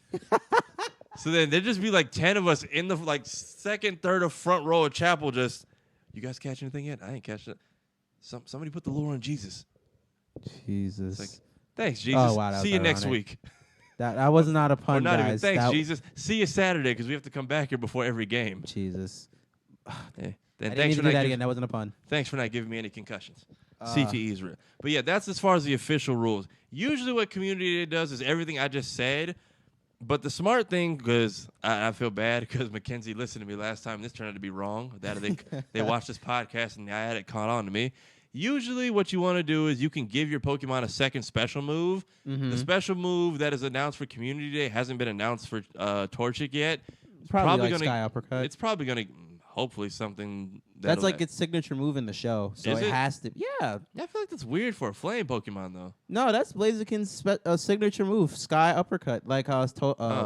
Speaker 2: So then there'd just be like 10 of us in the like second, third, or front row of chapel. Just, you guys catch anything yet? I ain't catching it. Somebody put the lure on Jesus.
Speaker 3: Jesus.
Speaker 2: It's like, thanks, Jesus.
Speaker 3: Oh, wow, that
Speaker 2: See
Speaker 3: was
Speaker 2: you next
Speaker 3: ironic.
Speaker 2: week.
Speaker 3: That was not a pun,
Speaker 2: Or not even
Speaker 3: guys.
Speaker 2: thanks,
Speaker 3: That-
Speaker 2: Jesus. See you Saturday because we have to come back here before every game.
Speaker 3: Jesus.
Speaker 2: Yeah.
Speaker 3: I
Speaker 2: Then
Speaker 3: didn't
Speaker 2: thanks
Speaker 3: mean
Speaker 2: for
Speaker 3: to do
Speaker 2: not
Speaker 3: that again. That wasn't a pun.
Speaker 2: Thanks for not giving me any concussions. CTE is real. But yeah, that's as far as the official rules. Usually what Community Day does is everything I just said. But the smart thing, because I feel bad because Mackenzie listened to me last time. This turned out to be wrong. That they watched this podcast and I had it caught on to me. Usually what you want to do is you can give your Pokemon a second special move.
Speaker 3: Mm-hmm.
Speaker 2: The special move that is announced for Community Day hasn't been announced for Torchic yet.
Speaker 3: It's probably like
Speaker 2: gonna,
Speaker 3: Sky Uppercut.
Speaker 2: It's probably going to, hopefully something.
Speaker 3: That's like its signature move in the show. So
Speaker 2: Is
Speaker 3: it
Speaker 2: it?
Speaker 3: has to. Yeah.
Speaker 2: I feel like that's weird for a flame Pokemon, though.
Speaker 3: No, that's Blaziken's signature move, Sky Uppercut. Like how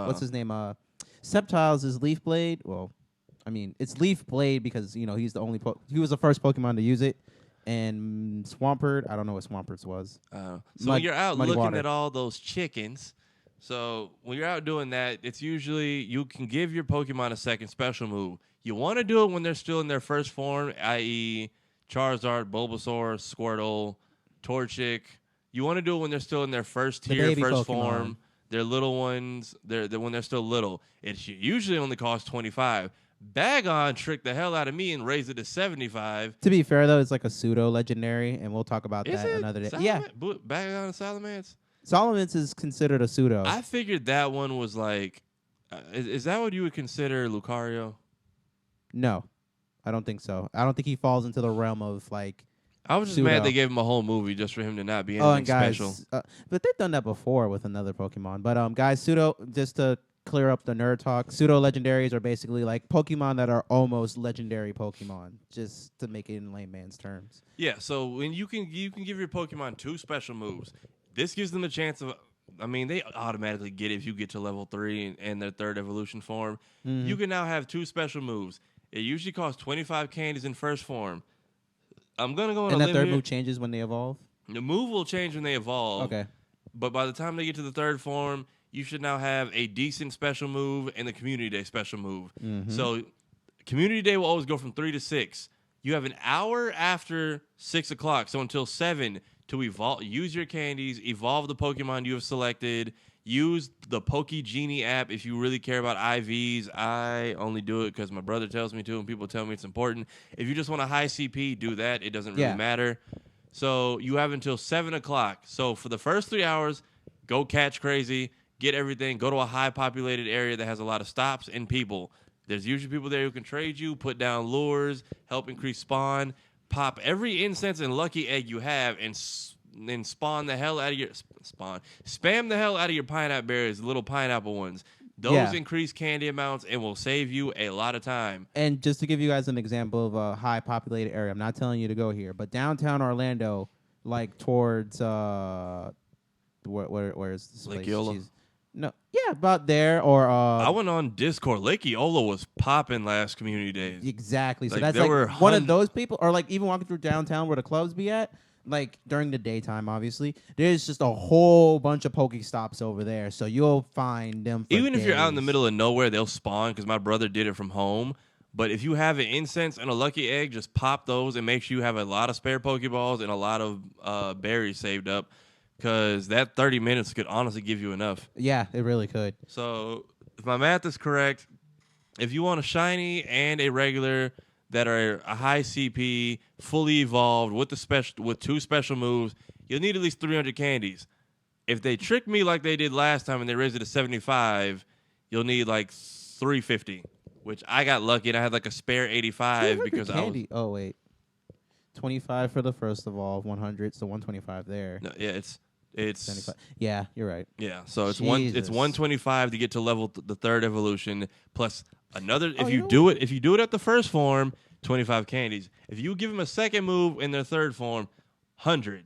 Speaker 3: what's his name? Sceptile's is Leaf Blade. Well, I mean, it's Leaf Blade because, he's the only he was the first Pokemon to use it. And Swampert, I don't know what Swampert's was.
Speaker 2: So when you're out
Speaker 3: Muddy
Speaker 2: looking
Speaker 3: Water.
Speaker 2: at all those chickens, so when you're out doing that, it's usually you can give your Pokemon a second special move. You want to do it when they're still in their first form, i.e. Charizard, Bulbasaur, Squirtle, Torchic. You want to do it when they're still in their first
Speaker 3: The
Speaker 2: tier,
Speaker 3: baby
Speaker 2: first
Speaker 3: Pokemon.
Speaker 2: form. They're little ones. They're when they're still little. It usually only costs $25. Bagon tricked the hell out of me and raised it to $75.
Speaker 3: To be fair, though, it's like a pseudo legendary, and we'll talk about
Speaker 2: Is
Speaker 3: that
Speaker 2: it?
Speaker 3: another day. Yeah,
Speaker 2: Bagon and Salamence?
Speaker 3: Solomon's is considered a pseudo.
Speaker 2: I figured that one was like, is that what you would consider Lucario?
Speaker 3: No, I don't think so. I don't think he falls into the realm of like.
Speaker 2: I was just
Speaker 3: Pseudo.
Speaker 2: mad they gave him a whole movie just for him to not be
Speaker 3: Oh,
Speaker 2: anything
Speaker 3: and guys,
Speaker 2: special.
Speaker 3: but they've done that before with another Pokemon. But guys, pseudo, just to clear up the nerd talk, pseudo legendaries are basically like Pokemon that are almost legendary Pokemon, just to make it in layman's terms.
Speaker 2: Yeah, so when you can give your Pokemon 2 special moves. This gives them a chance of. I mean, they automatically get it if you get to level 3 and their third evolution form.
Speaker 3: Mm-hmm.
Speaker 2: You can now have 2 special moves. It usually costs 25 candies in first form. I'm gonna go on
Speaker 3: And
Speaker 2: a
Speaker 3: that
Speaker 2: limb
Speaker 3: third
Speaker 2: here.
Speaker 3: move changes when they evolve.
Speaker 2: The move will change when they evolve.
Speaker 3: Okay.
Speaker 2: But by the time they get to the third form, you should now have a decent special move and the Community Day special move.
Speaker 3: Mm-hmm.
Speaker 2: So Community Day will always go from 3 to 6. You have an hour after 6 o'clock, so until 7, to evolve. Use your candies, evolve the Pokemon you have selected. Use the Poke Genie app if you really care about IVs. I only do it because my brother tells me to and people tell me it's important. If you just want a high CP, do that. It doesn't really matter. So you have until 7 o'clock. So for the first 3 hours, go catch crazy, get everything, go to a high populated area that has a lot of stops and people. There's usually people there who can trade you, put down lures, help increase spawn, pop every incense and lucky egg you have, and spawn the hell out of your spam the hell out of your pineapple berries, the little pineapple ones. Those increase candy amounts and will save you a lot of time.
Speaker 3: And just to give you guys an example of a high populated area, I'm not telling you to go here, but downtown Orlando, like towards where's this
Speaker 2: Lake
Speaker 3: place?
Speaker 2: Eola?
Speaker 3: Jeez. No, yeah, about there or
Speaker 2: I went on Discord. Lake Eola was popping last Community Days.
Speaker 3: exactly. So
Speaker 2: Like,
Speaker 3: that's
Speaker 2: there
Speaker 3: like
Speaker 2: were
Speaker 3: one of those people, or like even walking through downtown where the clubs be at. Like during the daytime, obviously, there's just a whole bunch of Pokestops over there, so you'll find them. For
Speaker 2: Even if you're out in the
Speaker 3: days.
Speaker 2: middle of nowhere, they'll spawn because my brother did it from home. But if you have an incense and a lucky egg, just pop those and make sure you have a lot of spare Pokeballs and a lot of berries saved up because that 30 minutes could honestly give you enough.
Speaker 3: Yeah, it really could.
Speaker 2: So if my math is correct, if you want a shiny and a regular that are a high CP, fully evolved with with 2 special moves, you'll need at least 300 candies. If they trick me like they did last time and they raised it to 75, you'll need like 350, which I got lucky and I had like a spare 85 because
Speaker 3: candy. Oh wait, 25 for the first of all, 100, so 125 there.
Speaker 2: No, yeah, it's
Speaker 3: 75. Yeah, you're right.
Speaker 2: Yeah, so it's
Speaker 3: Jesus.
Speaker 2: 125 to get to level the third evolution plus another. If
Speaker 3: you
Speaker 2: you
Speaker 3: know
Speaker 2: do it, if you do it at the first form, 25 candies. If you give them a second move in their third form, 100.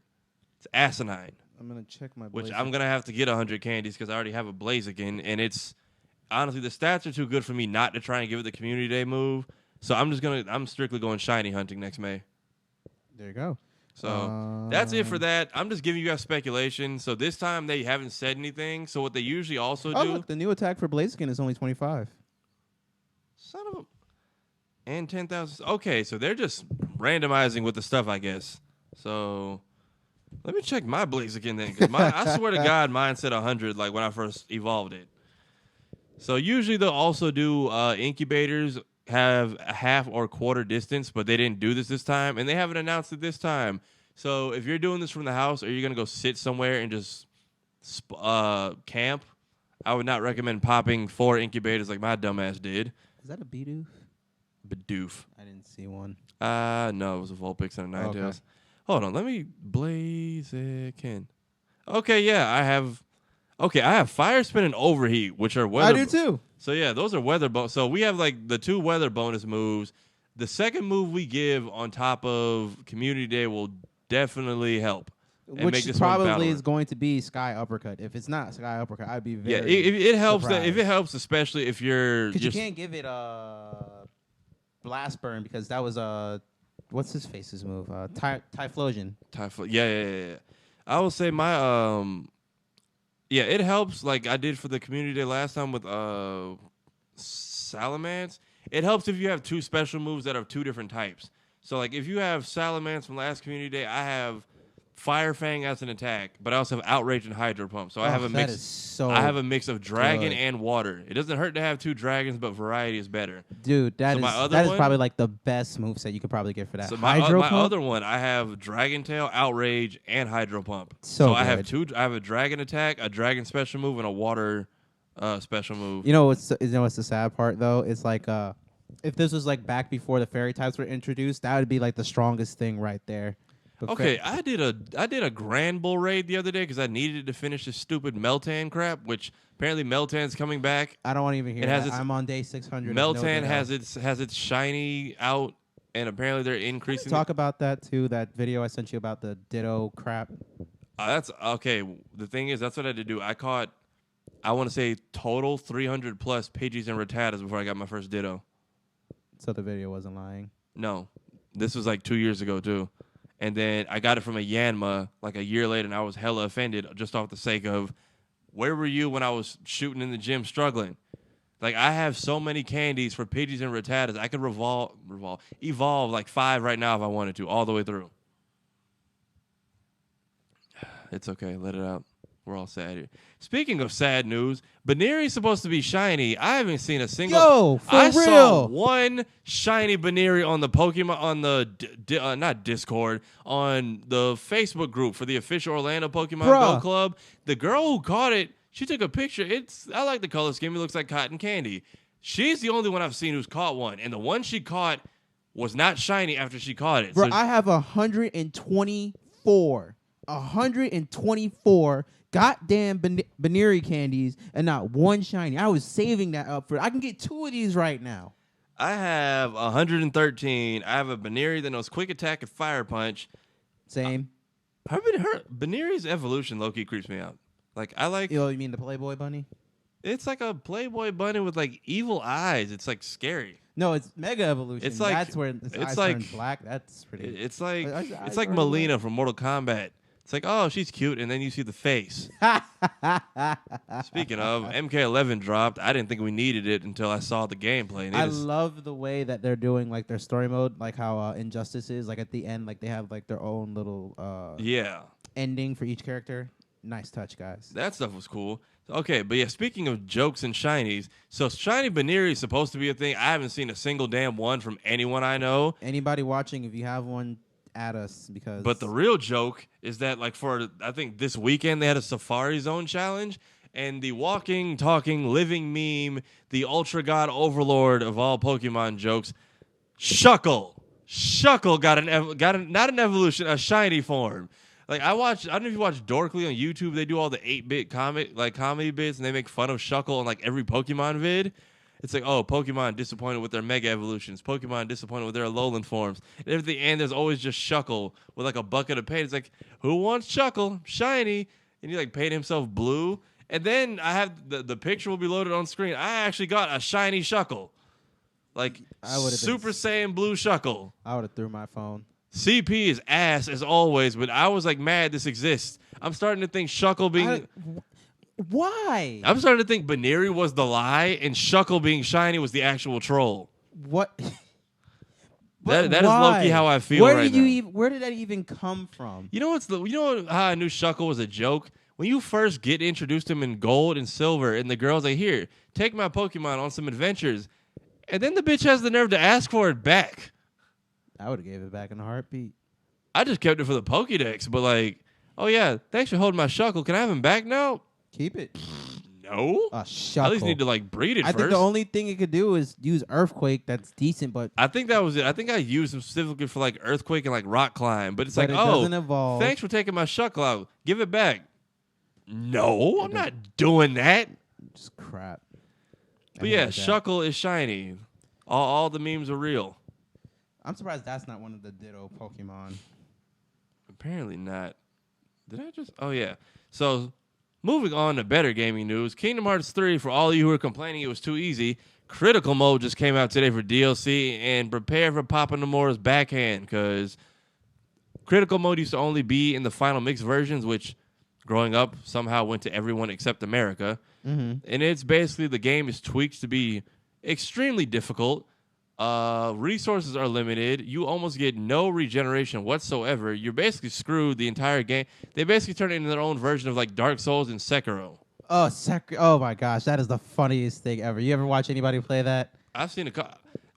Speaker 2: It's asinine.
Speaker 3: I'm gonna check my.
Speaker 2: Which
Speaker 3: Blaziken.
Speaker 2: I'm gonna have to get 100 candies because I already have a Blaziken, and it's honestly the stats are too good for me not to try and give it the Community Day move. So I'm strictly going shiny hunting next May.
Speaker 3: There you go.
Speaker 2: So that's it for that. I'm just giving you guys speculation. So this time they haven't said anything. So what they usually also do.
Speaker 3: Look, the new attack for Blaziken is only 25.
Speaker 2: Son of a. And 10,000. Okay, so they're just randomizing with the stuff, I guess. So let me check my Blaziken then. Because I swear to God, mine said 100 like when I first evolved it. So usually they'll also do incubators have a half or quarter distance, but they didn't do this time, and they haven't announced it this time. So if you're doing this from the house, or you're going to go sit somewhere and just camp, I would not recommend popping 4 incubators like my dumbass did.
Speaker 3: Is that a Bidoof?
Speaker 2: Bidoof.
Speaker 3: I didn't see one.
Speaker 2: No, it was a Vulpix and a Ninetales. Okay. Hold on, let me Blaziken. Okay, yeah, I have Fire Spin and Overheat, which are weather.
Speaker 3: I do too.
Speaker 2: So yeah, those are weather. So we have like the 2 weather bonus moves. The second move we give on top of Community Day will definitely help.
Speaker 3: Which probably is going to be Sky Uppercut. If it's not Sky Uppercut, I'd be very
Speaker 2: it helps.
Speaker 3: surprised.
Speaker 2: If it helps, especially if you're
Speaker 3: because you can't give it Blast Burn because that was what's his face's move? Typhlosion.
Speaker 2: Yeah. I will say my it helps like I did for the Community Day last time with Salamence. It helps if you have 2 special moves that are 2 different types. So like if you have Salamence from last Community Day, I have Fire Fang as an attack, but I also have Outrage and Hydro Pump. So I have a mix. I have a mix of dragon and water. It doesn't hurt to have 2 dragons, but variety is better.
Speaker 3: Dude, that is probably like the best moveset you could probably get for that.
Speaker 2: So my other one, I have Dragon Tail, Outrage, and Hydro Pump. So I have 2. I have a dragon attack, a dragon special move, and a water special move.
Speaker 3: You know what's the sad part though? It's like if this was like back before the fairy types were introduced, that would be like the strongest thing right there.
Speaker 2: Okay, I did a Grand Bull raid the other day because I needed to finish this stupid Meltan crap, which apparently Meltan's coming back.
Speaker 3: I don't want to even hear that. I'm on day 600.
Speaker 2: Meltan has its shiny out, and apparently they're increasing.
Speaker 3: Talk about that too. That video I sent you about the Ditto crap.
Speaker 2: That's okay. The thing is, that's what I had to do. I caught, I want to say total 300 plus Pidgeys and Rattatas before I got my first Ditto.
Speaker 3: So the video wasn't lying.
Speaker 2: No, this was like 2 years ago too. And then I got it from a Yanma like a year later, and I was hella offended just off the sake of, where were you when I was shooting in the gym struggling? Like, I have so many candies for Pidgeys and Rattatas. I could evolve like 5 right now if I wanted to, all the way through. It's okay. Let it out. We're all sad here. Speaking of sad news, Baneri's supposed to be shiny. I haven't seen a single.
Speaker 3: Yo, for
Speaker 2: I
Speaker 3: real.
Speaker 2: saw one shiny Baneri on the Pokemon on the not Discord, on the Facebook group for the official Orlando Pokemon Go Club. The girl who caught it, she took a picture. I like the color scheme. It looks like cotton candy. She's the only one I've seen who's caught one, and the one she caught was not shiny after she caught it.
Speaker 3: Bro, I have 124. 124 goddamn Baneri candies and not one shiny. I was saving that up for. I can get 2 of these right now.
Speaker 2: I have 113. I have a Baneri that knows Quick Attack and Fire Punch.
Speaker 3: Same.
Speaker 2: I've been hurt. Baneri's evolution low-key creeps me out. Like, I like...
Speaker 3: You mean the Playboy Bunny?
Speaker 2: It's like a Playboy Bunny with, like, evil eyes. It's, like, scary.
Speaker 3: No, it's Mega Evolution.
Speaker 2: It's like...
Speaker 3: That's where its eyes turn black. That's pretty...
Speaker 2: It's like Melina from Mortal Kombat. It's like, oh, she's cute, and then you see the face. Speaking of, MK11 dropped. I didn't think we needed it until I saw the gameplay. And
Speaker 3: I love the way that they're doing like their story mode, like how Injustice is. Like at the end, like they have like their own little ending for each character. Nice touch, guys.
Speaker 2: That stuff was cool. Okay, but yeah, speaking of jokes and shinies, so shiny Baneri is supposed to be a thing. I haven't seen a single damn one from anyone I know.
Speaker 3: Anybody watching, if you have one, at us because.
Speaker 2: But the real joke is that, like, for I think this weekend they had a Safari Zone challenge, and the walking, talking, living meme, the Ultra God Overlord of all Pokemon jokes, Shuckle got not an evolution, a shiny form. Like I don't know if you watch Dorkly on YouTube. They do all the 8-bit comedy bits, and they make fun of Shuckle on like every Pokemon vid. It's like, oh, Pokemon disappointed with their Mega Evolutions. Pokemon disappointed with their Alolan forms. And at the end, there's always just Shuckle with, like, a bucket of paint. It's like, who wants Shuckle? Shiny. And he, like, painted himself blue. And then I have the picture will be loaded on screen. I actually got a shiny Shuckle. Like, Super Saiyan blue Shuckle.
Speaker 3: I would have threw my phone.
Speaker 2: CP is ass as always, but I was like mad this exists. I'm starting to think Shuckle being.
Speaker 3: Why?
Speaker 2: I'm starting to think Baneri was the lie and Shuckle being shiny was the actual troll.
Speaker 3: What?
Speaker 2: That is low-key how I feel right now.
Speaker 3: Where did that even come from?
Speaker 2: You know how I knew Shuckle was a joke? When you first get introduced to him in gold and silver, and the girl's like, here, take my Pokemon on some adventures. And then the bitch has the nerve to ask for it back.
Speaker 3: I would have gave it back in a heartbeat.
Speaker 2: I just kept it for the Pokédex, but like, oh yeah, thanks for holding my Shuckle. Can I have him back now?
Speaker 3: Keep it.
Speaker 2: No.
Speaker 3: Shuckle.
Speaker 2: At least need to like breed it
Speaker 3: I
Speaker 2: first.
Speaker 3: think the only thing it could do is use Earthquake. That's decent, but
Speaker 2: I think that was it. I think I used him specifically for like Earthquake and like Rock Climb. But it's like,
Speaker 3: it
Speaker 2: oh,
Speaker 3: doesn't evolve.
Speaker 2: Thanks for taking my Shuckle out. Give it back. No, I'm not doing that.
Speaker 3: Just crap.
Speaker 2: But yeah, Shuckle is shiny. All the memes are real.
Speaker 3: I'm surprised that's not one of the Ditto Pokemon.
Speaker 2: Apparently not. Did I just? Oh, yeah. So, moving on to better gaming news. Kingdom Hearts 3, for all of you who are complaining it was too easy, Critical Mode just came out today for DLC, and prepare for Papa Nomura's backhand, because Critical Mode used to only be in the final mix versions, which, growing up, somehow went to everyone except America.
Speaker 3: Mm-hmm.
Speaker 2: And it's basically the game is tweaked to be extremely difficult. Resources are limited. You almost get no regeneration whatsoever. You're basically screwed the entire game. They basically turn it into their own version of like Dark Souls and Sekiro.
Speaker 3: Oh my gosh, that is the funniest thing ever. You ever watch anybody play that?
Speaker 2: I've seen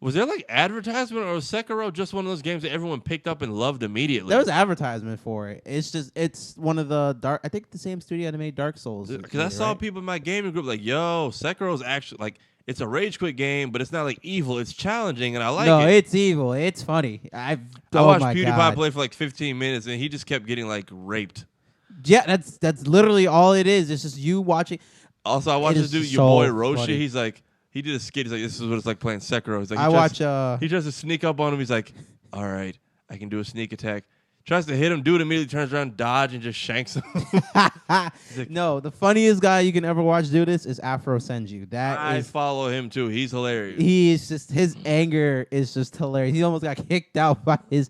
Speaker 2: was there like advertisement, or was Sekiro just one of those games that everyone picked up and loved immediately?
Speaker 3: There was advertisement for it. It's one of the dark. I think the same studio that made Dark Souls.
Speaker 2: Because I saw people in my gaming group like, yo, Sekiro's actually like, it's a rage quit game, but it's not like evil. It's challenging, and I like it.
Speaker 3: No, it's evil. It's funny. I
Speaker 2: watched PewDiePie play for like 15 minutes, and he just kept getting like raped.
Speaker 3: Yeah, that's literally all it is. It's just you watching.
Speaker 2: Also, I watched this dude, your boy Roshi. He's like, he did a skit. He's like, this is what it's like playing Sekiro. He's like, he tries to sneak up on him. He's like, all right, I can do a sneak attack. Tries to hit him. Dude immediately turns around, dodge, and just shanks him.
Speaker 3: No, the funniest guy you can ever watch do this is Afro Senju.
Speaker 2: I follow him too. He's hilarious.
Speaker 3: He is just, his anger is just hilarious. He almost got kicked out by his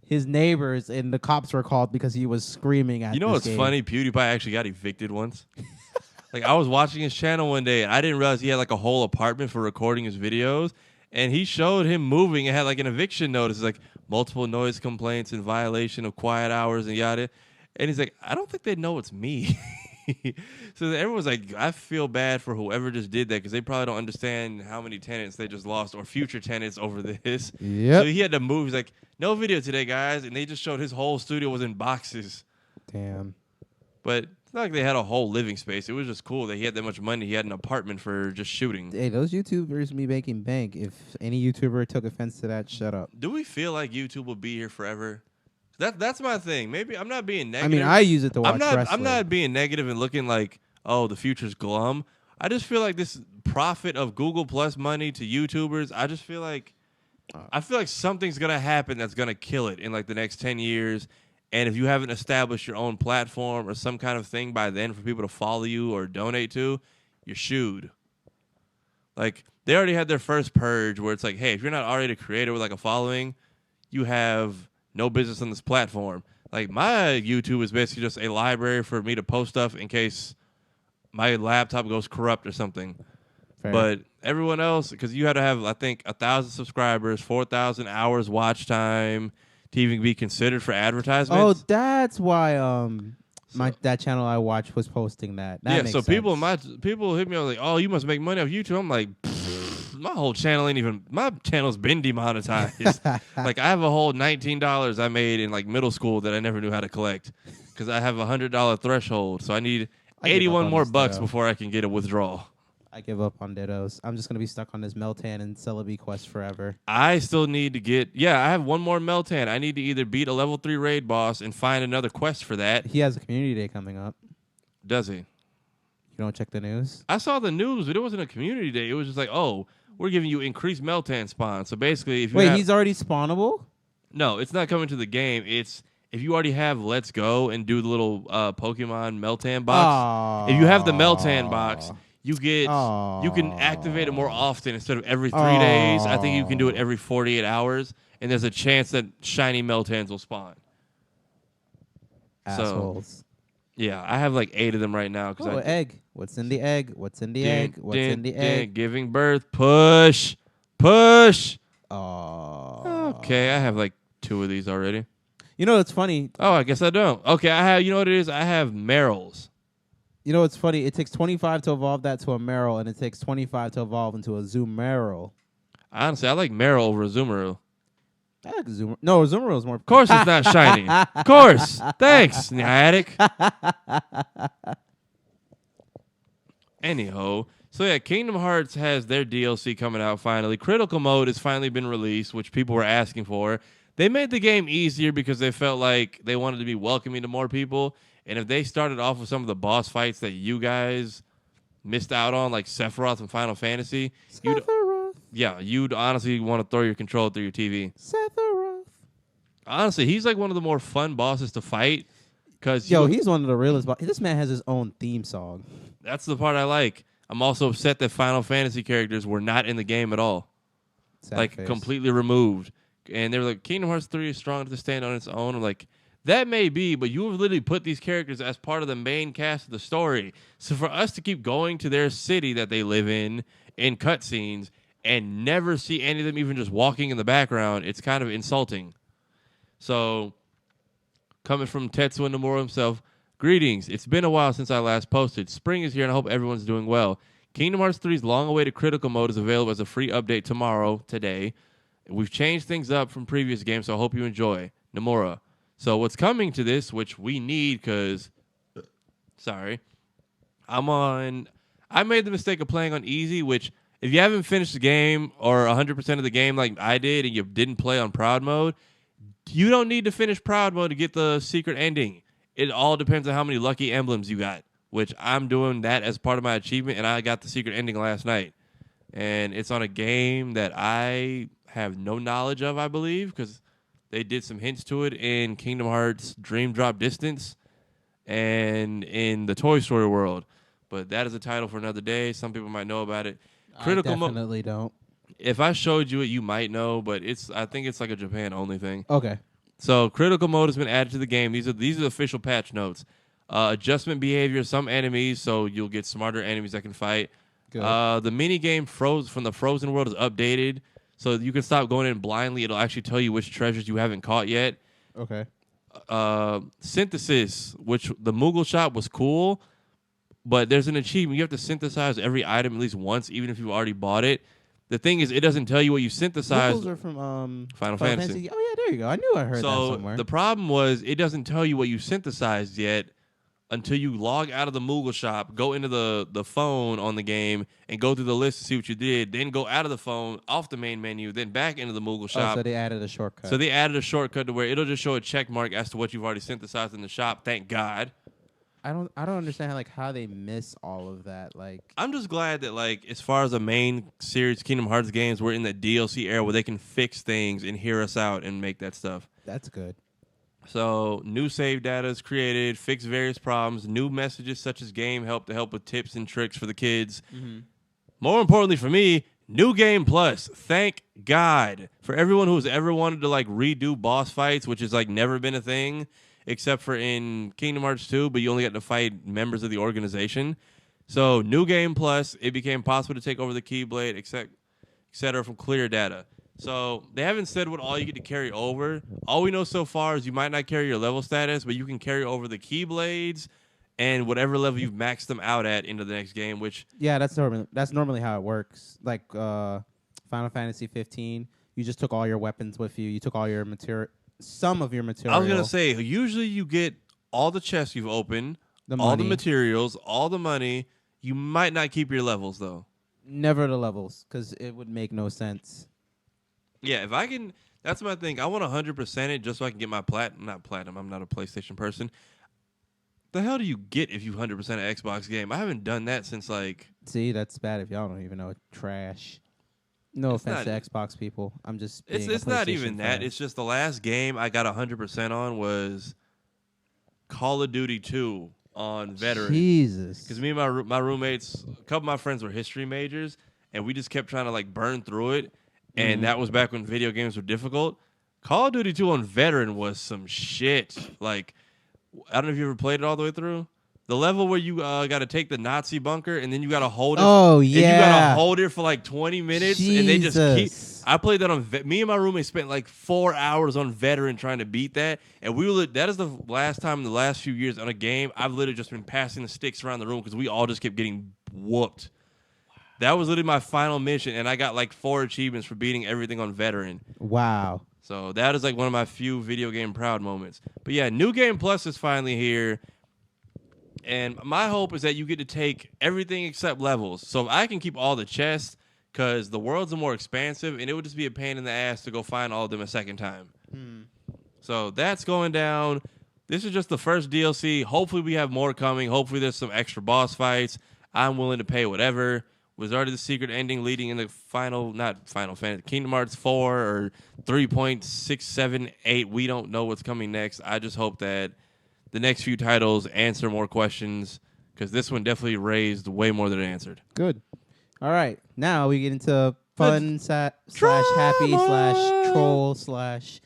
Speaker 3: neighbors, and the cops were called because he was screaming at.
Speaker 2: You know what's funny? PewDiePie actually got evicted once. Like, I was watching his channel one day, and I didn't realize he had like a whole apartment for recording his videos. And he showed him moving and had like an eviction notice, like multiple noise complaints in violation of quiet hours and yada. And he's like, I don't think they know it's me. So everyone's like, I feel bad for whoever just did that, because they probably don't understand how many tenants they just lost or future tenants over this.
Speaker 3: Yep.
Speaker 2: So he had to move. He's like, no video today, guys. And they just showed his whole studio was in boxes.
Speaker 3: Damn.
Speaker 2: But it's not like they had a whole living space. It was just cool that he had that much money. He had an apartment for just shooting.
Speaker 3: Hey, those YouTubers be making bank. If any YouTuber took offense to that, shut up.
Speaker 2: Do we feel like YouTube will be here forever? That's my thing. Maybe I'm not being negative.
Speaker 3: I mean, I use it to watch wrestling.
Speaker 2: I'm not being negative and looking like, oh, the future's glum. I just feel like this profit of Google Plus money to YouTubers, I feel like something's going to happen that's going to kill it in like the next 10 years. And if you haven't established your own platform or some kind of thing by then for people to follow you or donate to, you're shooed. Like, they already had their first purge where it's like, hey, if you're not already a creator with like a following, you have no business on this platform. Like, my YouTube is basically just a library for me to post stuff in case my laptop goes corrupt or something.
Speaker 3: Fair.
Speaker 2: But everyone else, because you had to have, I think, 1,000 subscribers, 4,000 hours watch time to even be considered for advertisements.
Speaker 3: Oh, that's why that channel I watched was posting that. That makes sense.
Speaker 2: People hit me up like, oh, you must make money off YouTube. I'm like, my whole channel my channel's been demonetized. Like, I have a whole $19 I made in like middle school that I never knew how to collect, because I have a $100 threshold. So I need 81 more bucks before I can get a withdrawal.
Speaker 3: I give up on Dittos. I'm just going to be stuck on this Meltan and Celebi quest forever.
Speaker 2: I still need to I have one more Meltan. I need to either beat a level 3 raid boss and find another quest for that.
Speaker 3: He has a community day coming up.
Speaker 2: Does he?
Speaker 3: You don't check the news?
Speaker 2: I saw the news, but it wasn't a community day. It was just like, oh, we're giving you increased Meltan spawn. So basically, if you
Speaker 3: he's already spawnable?
Speaker 2: No, it's not coming to the game. It's if you already have Let's Go and do the little Pokemon Meltan box. If you have the Meltan box, you can activate it more often instead of every 3 days. I think you can do it every 48 hours. and there's a chance that shiny Meltans will spawn.
Speaker 3: Assholes.
Speaker 2: So, yeah, I have like 8 of them right now.
Speaker 3: Oh, egg. What's in the egg? What's in the egg? What's in the
Speaker 2: Din,
Speaker 3: egg?
Speaker 2: giving birth. Push. Push.
Speaker 3: Oh.
Speaker 2: Okay, I have like 2 of these already.
Speaker 3: You know, it's funny.
Speaker 2: Oh, I guess I don't. Okay, I have. You know what it is? I have Merrills.
Speaker 3: You know, it's funny. It takes 25 to evolve that to a Meryl, and it takes 25 to evolve into a Zoomeryl.
Speaker 2: Honestly, I like Meryl over Azumarill.
Speaker 3: I like Zoomer. No, Zoomeryl is more.
Speaker 2: Of course, it's not shiny. Of course. Thanks, Niatic. Anyhow, so yeah, Kingdom Hearts has their DLC coming out finally. Critical Mode has finally been released, which people were asking for. They made the game easier because they felt like they wanted to be welcoming to more people. And if they started off with some of the boss fights that you guys missed out on, like Sephiroth and Final Fantasy, you'd honestly want to throw your controller through your TV.
Speaker 3: Sephiroth.
Speaker 2: Honestly, he's like one of the more fun bosses to fight.
Speaker 3: He's one of the realest. This man has his own theme song.
Speaker 2: That's the part I like. I'm also upset that Final Fantasy characters were not in the game at all. Completely removed. And they were like, Kingdom Hearts 3 is strong to stand on its own. I'm like, that may be, but you have literally put these characters as part of the main cast of the story. So for us to keep going to their city that they live in cutscenes and never see any of them even just walking in the background, it's kind of insulting. So, coming from Tetsuya Nomura himself, greetings. It's been a while since I last posted. Spring is here and I hope everyone's doing well. Kingdom Hearts 3's long-awaited Critical Mode is available as a free update today. We've changed things up from previous games, so I hope you enjoy. Nomura. So what's coming to this, which we need because, I made the mistake of playing on easy, which if you haven't finished the game or 100% of the game like I did and you didn't play on Proud Mode, you don't need to finish Proud Mode to get the secret ending. It all depends on how many lucky emblems you got, which I'm doing that as part of my achievement, and I got the secret ending last night. And it's on a game that I have no knowledge of, I believe, because they did some hints to it in Kingdom Hearts Dream Drop Distance and in the Toy Story world. But that is a title for another day. Some people might know about it.
Speaker 3: I definitely don't.
Speaker 2: If I showed you it, you might know, but I think it's like a Japan-only thing.
Speaker 3: Okay.
Speaker 2: So Critical Mode has been added to the game. These are the official patch notes. Adjustment behavior, some enemies, so you'll get smarter enemies that can fight.
Speaker 3: Good.
Speaker 2: The mini game from the Frozen world is updated, so you can stop going in blindly. It'll actually tell you which treasures you haven't caught yet.
Speaker 3: Okay.
Speaker 2: Synthesis, which the Moogle shop was cool, but there's an achievement. You have to synthesize every item at least once, even if you've already bought it. The thing is, it doesn't tell you what you synthesized.
Speaker 3: Moogles are from
Speaker 2: Final Fantasy.
Speaker 3: Oh, yeah, there you go. I knew I heard that somewhere.
Speaker 2: So the problem was it doesn't tell you what you synthesized yet until you log out of the Moogle shop, go into the phone on the game, and go through the list to see what you did, then go out of the phone, off the main menu, then back into the Moogle shop.
Speaker 3: So they added a shortcut.
Speaker 2: So they added a shortcut to where it'll just show a check mark as to what you've already synthesized in the shop. Thank God.
Speaker 3: I don't understand how they miss all of that. Like,
Speaker 2: I'm just glad that as far as the main series Kingdom Hearts games, we're in that DLC era where they can fix things and hear us out and make that stuff.
Speaker 3: That's good.
Speaker 2: So new save data is created, fix various problems, new messages such as game help to help with tips and tricks for the kids.
Speaker 3: Mm-hmm.
Speaker 2: More importantly for me, New Game Plus. Thank God. For everyone who's ever wanted to redo boss fights, which has never been a thing, except for in Kingdom Hearts 2, but you only got to fight members of the organization. So New Game Plus, it became possible to take over the Keyblade, etc. from clear data. So they haven't said what all you get to carry over. All we know so far is you might not carry your level status, but you can carry over the Keyblades and whatever level you've maxed them out at into the next game. Which
Speaker 3: that's normally how it works. Like Final Fantasy 15, you just took all your weapons with you. You took all your material, some of your material.
Speaker 2: I was gonna say usually you get all the chests you've opened, all the materials, all the money. You might not keep your levels though.
Speaker 3: Never the levels, because it would make no sense.
Speaker 2: Yeah, if I can, that's my thing. I want 100% it just so I can get my not platinum. I'm not a PlayStation person. The hell do you get if you 100% an Xbox game? I haven't done that since
Speaker 3: See, that's bad if y'all don't even know. Trash. No offense to Xbox people. I'm just.
Speaker 2: It's not even that. It's just the last game I got 100% on was Call of Duty 2 on Veteran.
Speaker 3: Jesus.
Speaker 2: Because me and my roommates, a couple of my friends were history majors, and we just kept trying to burn through it. And that was back when video games were difficult. Call of Duty 2 on Veteran was some shit. Like, I don't know if you ever played it all the way through. The level where you got to take the Nazi bunker and then you got to hold it.
Speaker 3: Oh,
Speaker 2: And you got to
Speaker 3: yeah.
Speaker 2: hold it for like 20 minutes. And they just keep.
Speaker 3: Jesus.
Speaker 2: I played that on. Me and my roommate spent like 4 hours on Veteran trying to beat that. And that is the last time in the last few years on a game I've literally just been passing the sticks around the room because we all just kept getting whooped. That was literally my final mission. And I got like 4 achievements for beating everything on Veteran.
Speaker 3: Wow.
Speaker 2: So that is like one of my few video game proud moments. But yeah, New Game Plus is finally here. And my hope is that you get to take everything except levels. So if I can keep all the chests, because the worlds are more expansive, and it would just be a pain in the ass to go find all of them a second time. So that's going down. This is just the first DLC. Hopefully we have more coming. Hopefully there's some extra boss fights. I'm willing to pay whatever. Was already the secret ending leading in the not Final Fantasy, Kingdom Hearts 4 or 3.678. We don't know what's coming next. I just hope that the next few titles answer more questions, because this one definitely raised way more than it answered.
Speaker 3: Good. All right. Now we get into fun slash happy slash troll slash.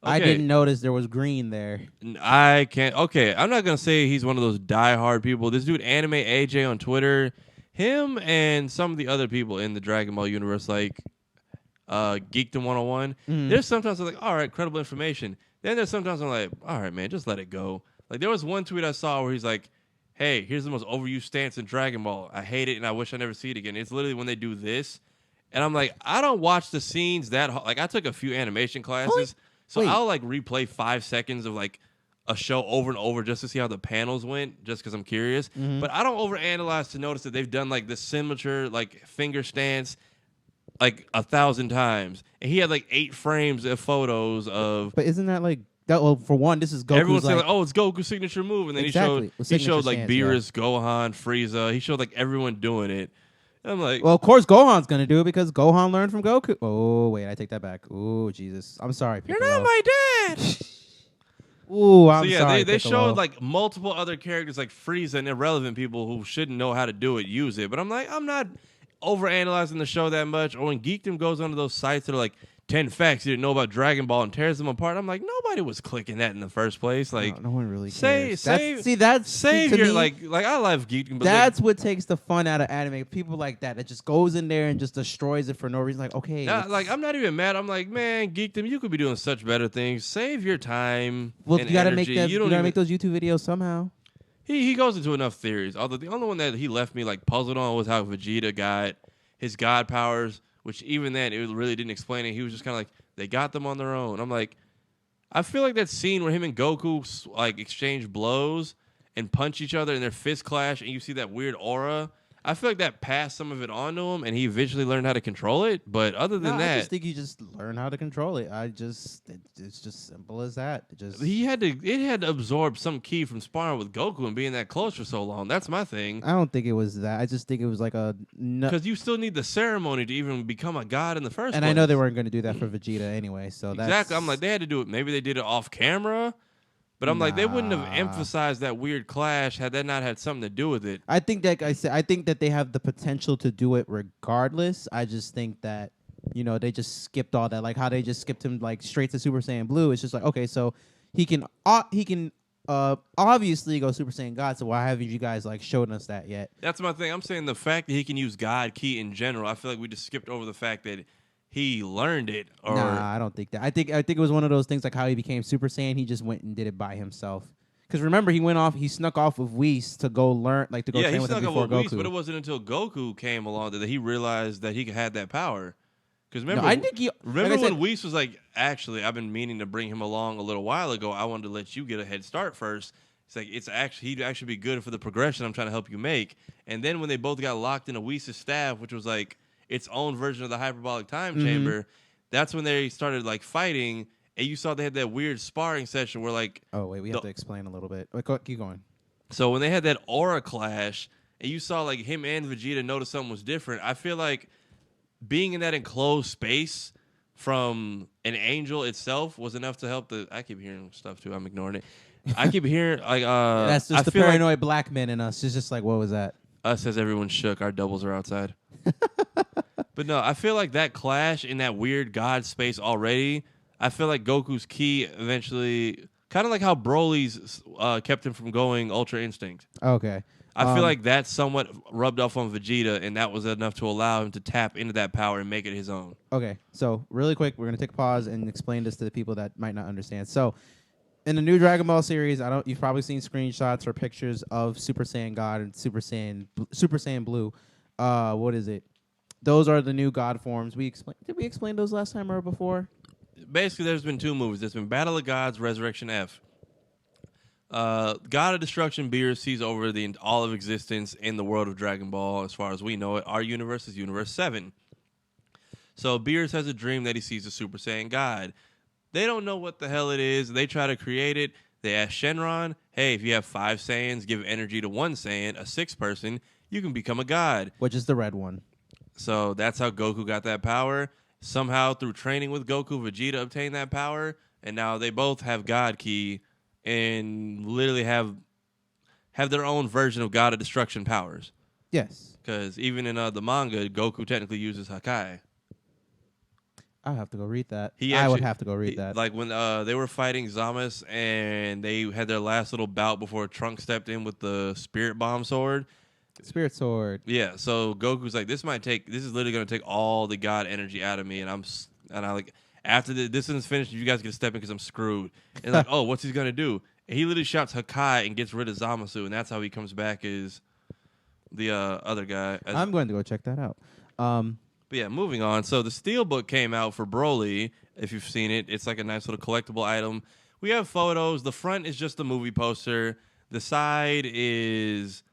Speaker 3: I didn't notice there was green there.
Speaker 2: I can't. Okay, I'm not going to say he's one of those diehard people. This dude, Anime AJ on Twitter, him and some of the other people in the Dragon Ball universe, like Geekdom 101, there's sometimes I'm like, all right, credible information. Then there's sometimes I'm like, all right, man, just let it go. Like, there was one tweet I saw where he's like, hey, here's the most overused stance in Dragon Ball. I hate it, and I wish I never see it again. It's literally when they do this. And I'm like, I don't watch the scenes that like, I took a few animation classes, so I'll, like, replay 5 seconds of, like, a show over and over just to see how the panels went, just because I'm curious. But I don't overanalyze to notice that they've done, like, the signature, like, finger stance, like, 1,000 times. And he had, like, 8 frames of photos of...
Speaker 3: But isn't that, like... That, well, for one, this is Goku's
Speaker 2: everyone's saying, like, oh, it's Goku's signature move. And then
Speaker 3: exactly.
Speaker 2: he showed like,
Speaker 3: stance,
Speaker 2: Beerus, Gohan, Frieza. He showed, like, everyone doing it. And I'm like...
Speaker 3: Well, of course Gohan's going to do it because Gohan learned from Goku. Oh, wait, I take that back. Oh, Jesus. I'm sorry, Piccolo.
Speaker 2: You're not my dad!
Speaker 3: Ooh, I'm
Speaker 2: so, yeah,
Speaker 3: sorry,
Speaker 2: they
Speaker 3: Piccolo.
Speaker 2: showed, like, multiple other characters, like Frieza and irrelevant people who shouldn't know how to do it, use it. But I'm like, I'm not overanalyzing the show that much. Or when Geekdom goes onto those sites that are like, 10 facts you didn't know about Dragon Ball and tears them apart. I'm like, nobody was clicking that in the first place. Like,
Speaker 3: no one really
Speaker 2: cares.
Speaker 3: Save
Speaker 2: your
Speaker 3: me,
Speaker 2: like I love Geekdom. But
Speaker 3: that's what takes the fun out of anime. People like that just goes in there and just destroys it for no reason. Like, okay,
Speaker 2: like I'm not even mad. I'm like, man, Geekdom, you could be doing such better things. Save your time.
Speaker 3: Well,
Speaker 2: and
Speaker 3: you gotta
Speaker 2: energy.
Speaker 3: make that. You gotta make those YouTube videos somehow.
Speaker 2: He goes into enough theories. Although the only one that he left me like puzzled on was how Vegeta got his god powers, which even then it really didn't explain it. He was just kind of like, they got them on their own. I'm like, I feel like that scene where him and Goku like exchange blows and punch each other and their fists clash and you see that weird aura. I feel like that passed some of it on to him and he eventually learned how to control it. But other than that,
Speaker 3: I just think you just learn how to control it. It's just simple as that.
Speaker 2: It had to absorb some key from sparring with Goku and being that close for so long. That's my thing.
Speaker 3: I don't think it was that. I just think it was like
Speaker 2: because you still need the ceremony to even become a god in the first place.
Speaker 3: And I know they weren't going to do that for Vegeta anyway. So
Speaker 2: exactly. I'm like, they had to do it. Maybe they did it off camera. But I'm like, they wouldn't have emphasized that weird clash had that not had something to do with it.
Speaker 3: I think that they have the potential to do it regardless. I just think that, they just skipped all that. Like how they just skipped him like straight to Super Saiyan Blue. It's just like, okay, so he can obviously go Super Saiyan God. So why haven't you guys like showed us that yet?
Speaker 2: That's my thing. I'm saying the fact that he can use God Ki in general, I feel like we just skipped over the fact that he learned it.
Speaker 3: Nah, I don't think that. I think it was one of those things like how he became Super Saiyan. He just went and did it by himself. Because remember, he snuck off with Whis to go learn, like to go train with him before Goku.
Speaker 2: Whis, but it wasn't until Goku came along that he realized that he had that power. Because remember,
Speaker 3: no, I think
Speaker 2: remember when Whis was like, actually, I've been meaning to bring him along a little while ago. I wanted to let you get a head start first. It's like he'd actually be good for the progression I'm trying to help you make. And then when they both got locked into Whis' staff, which was like its own version of the hyperbolic time chamber, that's when they started like fighting, and you saw they had that weird sparring session where like,
Speaker 3: oh wait, we have to explain a little bit. Wait, keep going.
Speaker 2: So when they had that aura clash and you saw like him and Vegeta notice something was different, I feel like being in that enclosed space from an angel itself was enough to help I keep hearing stuff too, I'm ignoring it. I keep hearing like
Speaker 3: that's just the paranoid black man in us. It's just like, what was that?
Speaker 2: Us as everyone shook, our doubles are outside. But no, I feel like that clash in that weird God space already, I feel like Goku's ki eventually, kind of like how Broly's kept him from going Ultra Instinct.
Speaker 3: Okay.
Speaker 2: I feel like that somewhat rubbed off on Vegeta, and that was enough to allow him to tap into that power and make it his own.
Speaker 3: Okay, so really quick, we're gonna take a pause and explain this to the people that might not understand. So, in the new Dragon Ball series, you've probably seen screenshots or pictures of Super Saiyan God and Super Saiyan Blue. What is it? Those are the new God forms. Did we explain those last time or before?
Speaker 2: Basically, there's been 2 movies. There's been Battle of Gods, Resurrection F. God of Destruction, Beerus sees over all of existence in the world of Dragon Ball. As far as we know it, our universe is Universe 7. So Beerus has a dream that he sees a Super Saiyan God. They don't know what the hell it is. They try to create it. They ask Shenron, hey, if you have 5 Saiyans, give energy to 1 Saiyan, a 6th person, you can become a god.
Speaker 3: Which is the red one.
Speaker 2: So that's how Goku got that power. Somehow, through training with Goku, Vegeta obtained that power. And now they both have God Ki and literally have their own version of God of Destruction powers.
Speaker 3: Yes.
Speaker 2: Because even in the manga, Goku technically uses Hakai.
Speaker 3: I'll have to go read that.
Speaker 2: I
Speaker 3: would have to go read that.
Speaker 2: Like when they were fighting Zamas and they had their last little bout before Trunks stepped in with the Spirit Bomb sword.
Speaker 3: Spirit Sword.
Speaker 2: Yeah, so Goku's like, this is literally going to take all the God energy out of me. And I like, after this is finished, you guys get to step in because I'm screwed. And like, oh, what's he going to do? And he literally shouts Hakai and gets rid of Zamasu. And that's how he comes back as the other guy.
Speaker 3: I'm going to go check that out.
Speaker 2: But yeah, moving on. So the Steelbook came out for Broly. If you've seen it, it's like a nice little collectible item. We have photos. The front is just a movie poster. The side is,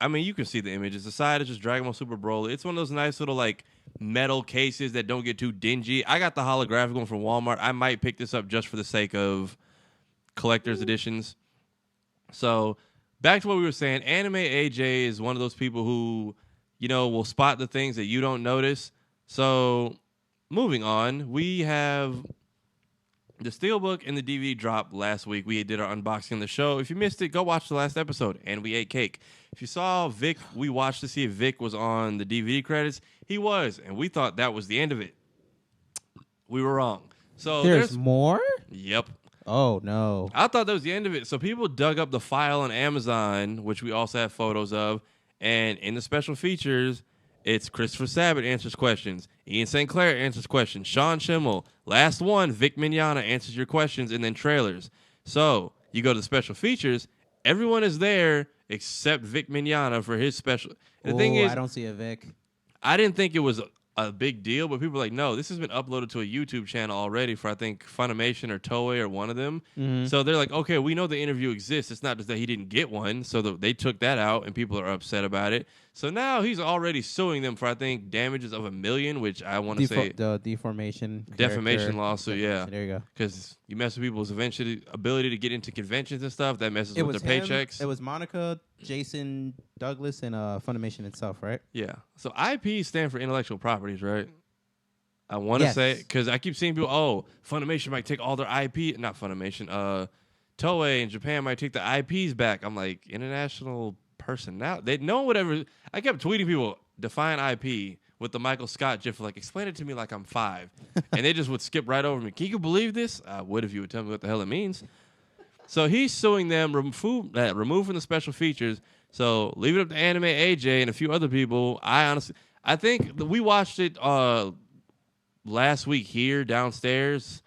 Speaker 2: I mean, you can see the images. The side is just Dragon Ball Super Broly. It's one of those nice little like metal cases that don't get too dingy. I got the holographic one from Walmart. I might pick this up just for the sake of collector's editions. So back to what we were saying. Anime AJ is one of those people who, you know, will spot the things that you don't notice. So moving on, we have the Steelbook and the DVD dropped last week. We did our unboxing on the show. If you missed it, go watch the last episode. And we ate cake. If you saw Vic, we watched to see if Vic was on the DVD credits. He was, and we thought that was the end of it. We were wrong. So
Speaker 3: there's more?
Speaker 2: Yep.
Speaker 3: Oh, no.
Speaker 2: I thought that was the end of it. So people dug up the file on Amazon, which we also have photos of. And in the special features, it's Christopher Sabat answers questions. Ian St. Clair answers questions. Sean Schimmel. Last one, Vic Mignogna answers your questions, and then trailers. So you go to the special features. Everyone is there except Vic Mignogna for his special. The thing is,
Speaker 3: I don't see a Vic.
Speaker 2: I didn't think it was a big deal, but people are like, no, this has been uploaded to a YouTube channel already for, I think, Funimation or Toei or one of them.
Speaker 3: Mm-hmm.
Speaker 2: So they're like, okay, we know the interview exists. It's not just that he didn't get one. So they took that out, and people are upset about it. So now he's already suing them for, I think, damages of $1 million, which I want to say
Speaker 3: the defamation
Speaker 2: lawsuit. Yeah,
Speaker 3: there you go.
Speaker 2: Because you mess with people's ability to get into conventions and stuff. That messes with their paychecks.
Speaker 3: It was Monica, Jason Douglas, and Funimation itself, right?
Speaker 2: Yeah. So IP stand for intellectual properties, right? I want to say, because I keep seeing people, oh, Funimation might take all their IP. Not Funimation. Toei in Japan might take the IPs back. I'm like, international personnel. They know whatever. I kept tweeting people, define IP with the Michael Scott gif, like, explain it to me like I'm 5. And they just would skip right over me. Can you believe this? I would if you would tell me what the hell it means. So he's suing them, removing the special features. So leave it up to Anime AJ and a few other people. I think we watched it last week here downstairs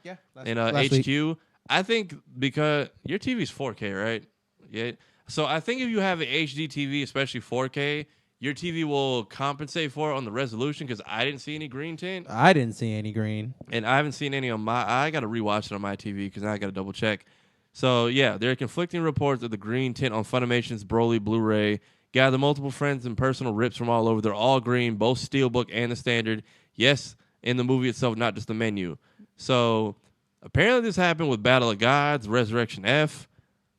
Speaker 2: in HQ. Week. I think because your TV's 4K, right? Yeah. So I think if you have an HD TV, especially 4K, your TV will compensate for it on the resolution because I didn't see any green tint.
Speaker 3: I didn't see any green. And
Speaker 2: I haven't seen any on my... I got to rewatch it on my TV because now I got to double check. So, yeah, there are conflicting reports of the green tint on Funimation's Broly Blu-ray. Gather multiple friends and personal rips from all over. They're all green, both Steelbook and the Standard. Yes, in the movie itself, not just the menu. So, apparently this happened with Battle of Gods, Resurrection F.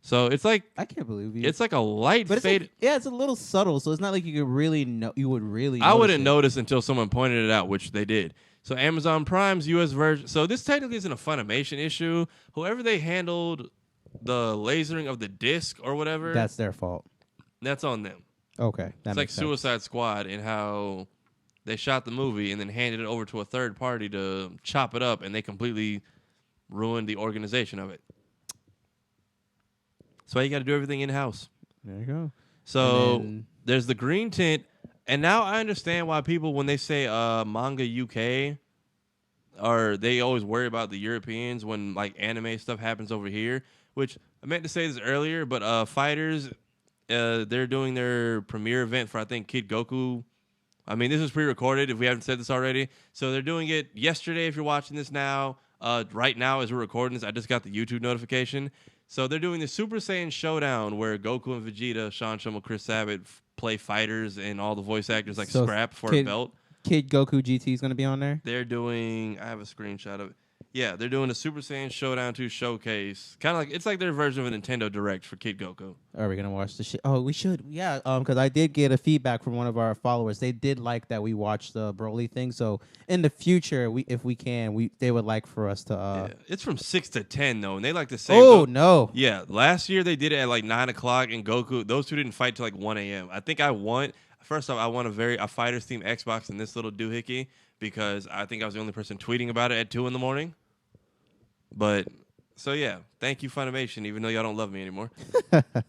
Speaker 2: So it's like
Speaker 3: I can't believe you.
Speaker 2: It's like a light fade.
Speaker 3: Like, yeah, it's a little subtle, so it's not like you could really know. You would really.
Speaker 2: I wouldn't notice until someone pointed it out, which they did. So Amazon Prime's U.S. version. So this technically isn't a Funimation issue. Whoever they handled the lasering of the disc or whatever,
Speaker 3: that's their fault.
Speaker 2: That's on them.
Speaker 3: Okay,
Speaker 2: it's like Suicide Squad and how they shot the movie and then handed it over to a third party to chop it up, and they completely ruin the organization of it. That's why you got to do everything in-house.
Speaker 3: There you go.
Speaker 2: So there's the green tint. And now I understand why people, when they say manga UK, or they always worry about the Europeans when like anime stuff happens over here, which I meant to say this earlier, but Fighters, they're doing their premiere event for, I think, Kid Goku. I mean, this is pre-recorded if we haven't said this already. So they're doing it yesterday if you're watching this now. Right now as we're recording this, I just got the YouTube notification. So they're doing the Super Saiyan Showdown where Goku and Vegeta, Sean Schummel, Chris Sabat play fighters and all the voice actors like scrap for a belt.
Speaker 3: Kid Goku GT is going to be on there?
Speaker 2: They're doing, I have a screenshot of it. Yeah, they're doing a Super Saiyan Showdown 2 showcase. Kind of like, it's like their version of a Nintendo Direct for Kid Goku.
Speaker 3: Are we going to watch the shit? Oh, we should. Yeah, because I did get a feedback from one of our followers. They did like that we watched the Broly thing. So in the future, if we can, they would like for us to.
Speaker 2: Yeah. It's from 6 to 10, though, and they like to say.
Speaker 3: Oh, no.
Speaker 2: Yeah, last year they did it at like 9 o'clock, and Goku, those two didn't fight till like 1 a.m. I think I won. First off, I won a Fighters Team Xbox in this little doohickey because I think I was the only person tweeting about it at 2 in the morning. But, so yeah, thank you, Funimation, even though y'all don't love me anymore.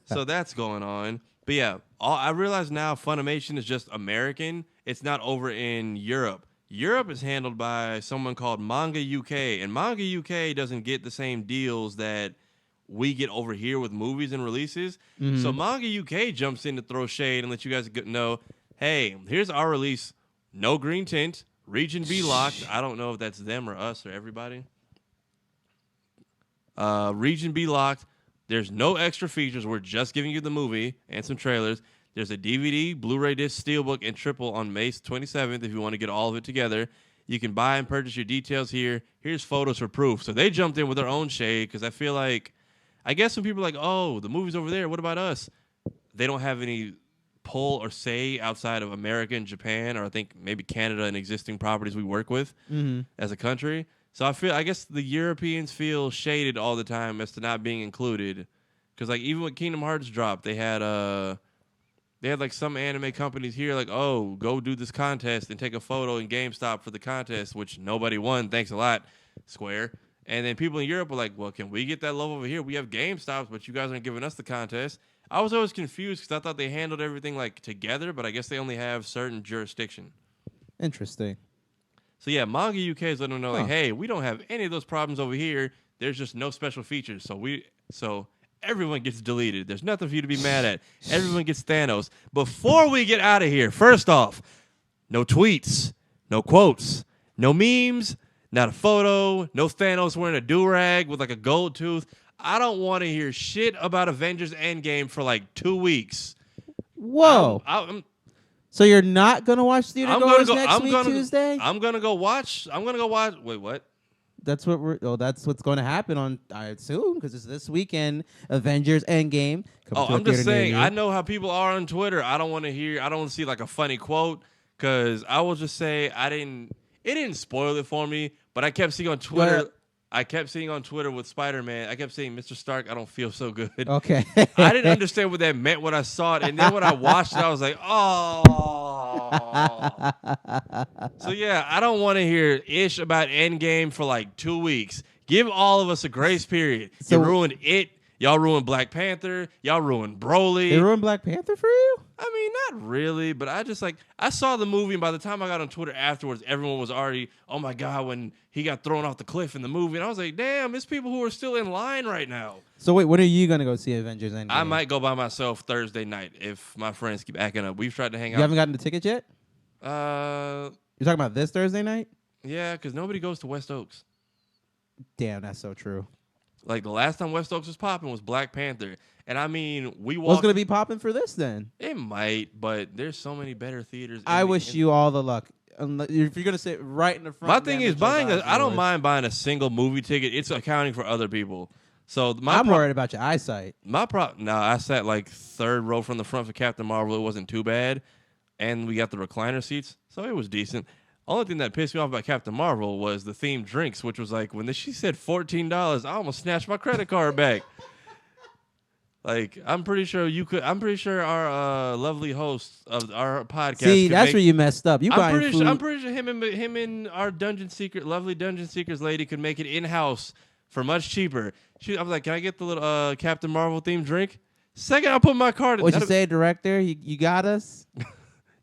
Speaker 2: So that's going on. But yeah, I realize now Funimation is just American. It's not over in Europe. Europe is handled by someone called Manga UK, and Manga UK doesn't get the same deals that we get over here with movies and releases. Mm-hmm. So Manga UK jumps in to throw shade and let you guys know, hey, here's our release. No green tint. Region B locked. I don't know if that's them or us or everybody. Region B locked. There's no extra features. We're just giving you the movie and some trailers. There's a DVD, Blu-ray disc, Steelbook, and triple on May 27th if you want to get all of it together. You can buy and purchase your details here. Here's photos for proof. So they jumped in with their own shade because I feel like, I guess when people are like, oh, the movie's over there, what about us? They don't have any pull or say outside of America and Japan, or I think maybe Canada and existing properties we work with as a country. So I guess the Europeans feel shaded all the time as to not being included, because like even when Kingdom Hearts dropped, they had like some anime companies here like, oh, go do this contest and take a photo in GameStop for the contest, which nobody won. Thanks a lot, Square. And then people in Europe were like, well, can we get that love over here? We have GameStops, but you guys aren't giving us the contest. I was always confused because I thought they handled everything like together, but I guess they only have certain jurisdiction.
Speaker 3: Interesting.
Speaker 2: So yeah, Manga UK is letting them know, like, hey, we don't have any of those problems over here. There's just no special features. So everyone gets deleted. There's nothing for you to be mad at. Everyone gets Thanos. Before we get out of here, first off, no tweets, no quotes, no memes, not a photo, no Thanos wearing a do-rag with like a gold tooth. I don't want to hear shit about Avengers Endgame for like 2 weeks.
Speaker 3: Whoa. So you're not gonna watch Theater Goers next week Tuesday?
Speaker 2: I'm gonna go watch. Wait, what?
Speaker 3: That's what's going to happen on, I assume, because it's this weekend. Avengers Endgame.
Speaker 2: I'm just saying. I know how people are on Twitter. I don't want to see like a funny quote, because I will just say it didn't spoil it for me, but I kept seeing on Twitter. I kept seeing on Twitter with Spider-Man, I kept saying, Mr. Stark, I don't feel so good.
Speaker 3: Okay.
Speaker 2: I didn't understand what that meant when I saw it. And then when I watched it, I was like, oh. So, yeah, I don't want to hear ish about Endgame for like 2 weeks. Give all of us a grace period. You ruined it. Y'all ruined Black Panther. Y'all ruined Broly.
Speaker 3: They ruined Black Panther for you?
Speaker 2: I mean, not really, but I saw the movie, and by the time I got on Twitter afterwards, everyone was already, oh my God, when he got thrown off the cliff in the movie. And I was like, damn, it's people who are still in line right now.
Speaker 3: So wait, when are you going to go see Avengers Endgame?
Speaker 2: I might go by myself Thursday night if my friends keep acting up. We've tried to hang out.
Speaker 3: You haven't gotten the tickets yet?
Speaker 2: You're
Speaker 3: talking about this Thursday night?
Speaker 2: Yeah, because nobody goes to West Oaks.
Speaker 3: Damn, that's so true.
Speaker 2: Like, the last time West Oaks was popping was Black Panther. And, I mean, we walked...
Speaker 3: What's going to be popping for this, then?
Speaker 2: It might, but there's so many better theaters.
Speaker 3: I wish you all the luck. If you're going to sit right in the front...
Speaker 2: My thing is, I don't mind buying a single movie ticket. It's accounting for other people. So
Speaker 3: I'm worried about your eyesight.
Speaker 2: I sat, like, third row from the front for Captain Marvel. It wasn't too bad. And we got the recliner seats, so it was decent. Only thing that pissed me off about Captain Marvel was the themed drinks, which was like, when she said $14, I almost snatched my credit card back. Like, I'm pretty sure our lovely host of our podcast.
Speaker 3: See, that's where you messed up.
Speaker 2: I'm pretty sure him and our lovely Dungeon Seekers lady could make it in-house for much cheaper. I was like, can I get the little Captain Marvel themed drink? Second, I put my card in.
Speaker 3: What'd you say, director? You got us?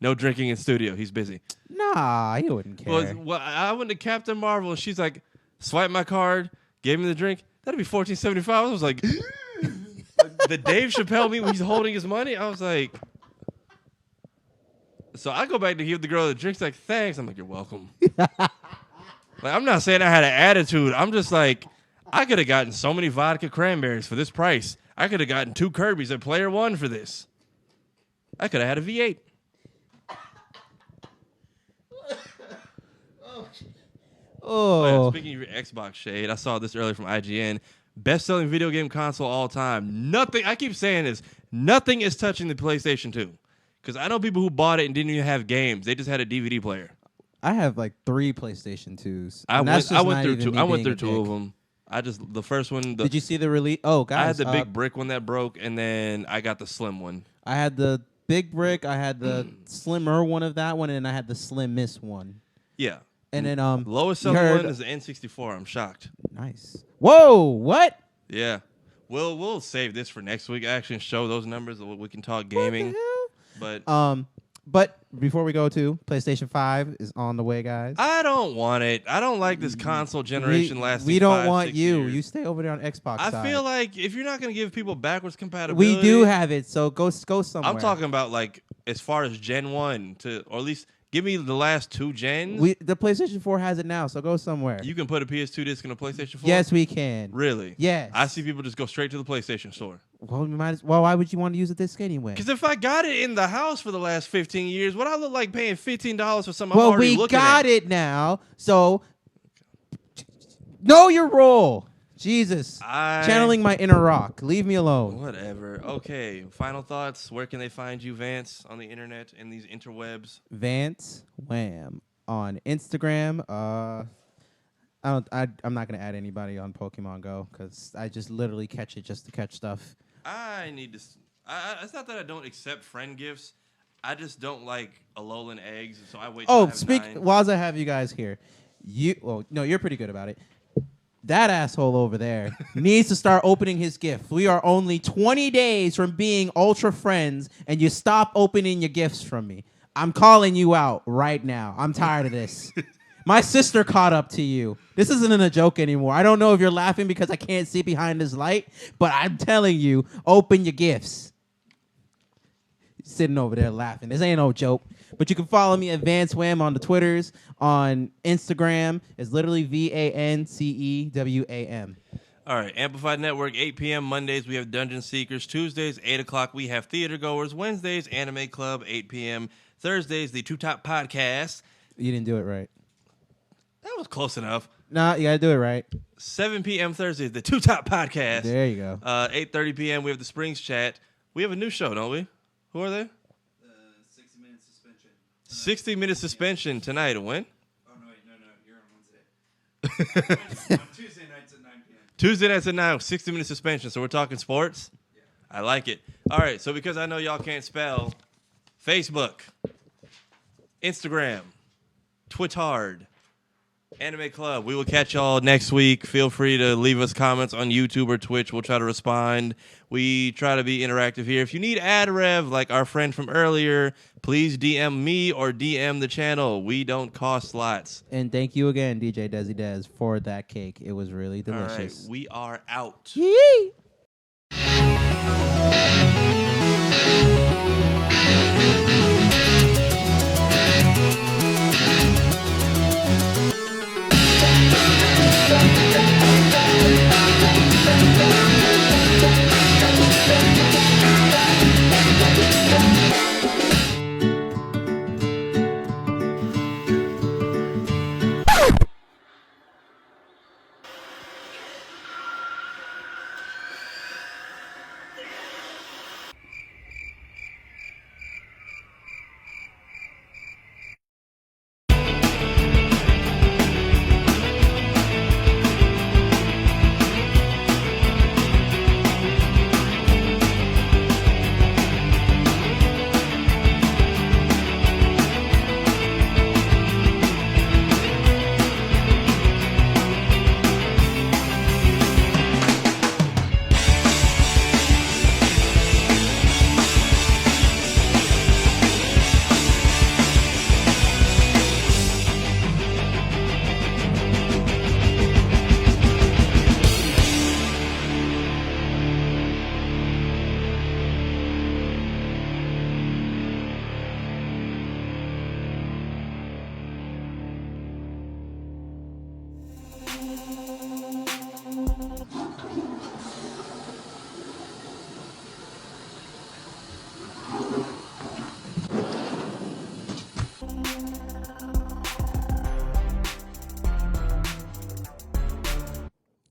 Speaker 2: No drinking in studio. He's busy.
Speaker 3: Nah, he wouldn't care.
Speaker 2: Well, I went to Captain Marvel, and she's like, swipe my card, gave me the drink. That'd be $14.75. I was like, the Dave Chappelle me when he's holding his money. I was like, so I go back to give the girl the drinks. Like, thanks. I'm like, you're welcome. Like, I'm not saying I had an attitude. I'm just like, I could have gotten so many vodka cranberries for this price. I could have gotten 2 Kirby's at Player One for this. I could have had a V8.
Speaker 3: Oh.
Speaker 2: Speaking of your Xbox shade, I saw this earlier from IGN. Best-selling video game console all time. Nothing. I keep saying this. Nothing is touching the PlayStation 2. Because I know people who bought it and didn't even have games. They just had a DVD player.
Speaker 3: I have like 3 PlayStation 2s.
Speaker 2: I went through 2. I went through 2 of them. The first one.
Speaker 3: Did you see the release? Oh, guys.
Speaker 2: I had the big brick one that broke, and then I got the slim one.
Speaker 3: I had the big brick. I had the slimmer one of that one, and I had the slim miss one.
Speaker 2: Yeah.
Speaker 3: And then
Speaker 2: lowest selling one is the N64. I'm shocked.
Speaker 3: Nice. Whoa! What?
Speaker 2: Yeah. We'll save this for next week. Actually, show those numbers. We can talk gaming.
Speaker 3: But before we go to PlayStation 5 is on the way, guys.
Speaker 2: I don't want it. I don't like this console generation lasting.
Speaker 3: We don't
Speaker 2: 5,
Speaker 3: want
Speaker 2: 6
Speaker 3: you.
Speaker 2: years.
Speaker 3: You stay over there on Xbox.
Speaker 2: I
Speaker 3: side.
Speaker 2: feel like if you're not going to give people backwards compatibility,
Speaker 3: we do have it. So go somewhere.
Speaker 2: I'm talking about like as far as Gen 1 to, or at least give me the last 2 gens.
Speaker 3: The PlayStation 4 has it now, so go somewhere.
Speaker 2: You can put a PS2 disc in a PlayStation 4?
Speaker 3: Yes, we can.
Speaker 2: Really?
Speaker 3: Yes.
Speaker 2: I see people just go straight to the PlayStation store.
Speaker 3: Well, why would you want to use a disc anyway?
Speaker 2: Because if I got it in the house for the last 15 years, what I look like paying $15 for something I'm already looking at?
Speaker 3: Well, we got it now, so know your role. Jesus. Channeling my inner rock. Leave me alone.
Speaker 2: Whatever. Okay. Final thoughts. Where can they find you, Vance, on the internet and these interwebs?
Speaker 3: Vance Wham on Instagram. I'm not gonna add anybody on Pokemon Go because I just literally catch it just to catch stuff.
Speaker 2: I need to. It's not that I don't accept friend gifts. I just don't like Alolan eggs, so I wait.
Speaker 3: Oh, while I have you guys here, you're pretty good about it. That asshole over there needs to start opening his gift. We are only 20 days from being ultra friends, and you stop opening your gifts from me. I'm calling you out right now. I'm tired of this. My sister caught up to you. This isn't a joke anymore. I don't know if you're laughing because I can't see behind this light, but I'm telling you, open your gifts. Sitting over there laughing. This ain't no joke. But you can follow me at Vance Wham on the Twitters. On Instagram, it's literally VANCEWAM.
Speaker 2: All right, Amplified Network, 8 p.m. Mondays, we have Dungeon Seekers. Tuesdays, 8 o'clock, we have Theater Goers. Wednesdays, Anime Club, 8 p.m. Thursdays, the Two Top Podcast.
Speaker 3: You didn't do it right.
Speaker 2: That was close enough.
Speaker 3: Nah, you got to do it right.
Speaker 2: 7 p.m. Thursdays, the Two Top Podcast.
Speaker 3: There you go.
Speaker 2: 8:30 p.m., we have the Springs Chat. We have a new show, don't we? Who are they?
Speaker 4: 60-minute suspension.
Speaker 2: 60-minute suspension tonight. When?
Speaker 4: Oh, no, wait. No. You're on Wednesday. On Tuesday nights at 9 p.m.
Speaker 2: Tuesday nights at 9, 60-minute suspension. So we're talking sports?
Speaker 4: Yeah.
Speaker 2: I like it. All right, so because I know y'all can't spell, Facebook, Instagram, Twittard, Anime Club. We will catch y'all next week. Feel free to leave us comments on YouTube or Twitch. We'll try to respond. We try to be interactive here. If you need ad rev, like our friend from earlier, please DM me or DM the channel. We don't cost lots.
Speaker 3: And thank you again, DJ Desi Des, for that cake. It was really delicious.
Speaker 2: All right, we are out.
Speaker 3: Yee!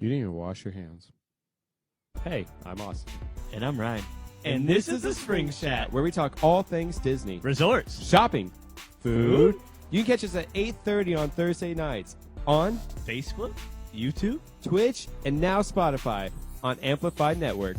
Speaker 1: You didn't even wash your hands. Hey, I'm Austin.
Speaker 5: And I'm Ryan.
Speaker 1: And this is the Spring Chat, where we talk all things Disney.
Speaker 5: Resorts.
Speaker 1: Shopping. Food. You can catch us at 8:30 on Thursday nights on
Speaker 5: Facebook. YouTube.
Speaker 1: Twitch, and now Spotify on Amplified Network.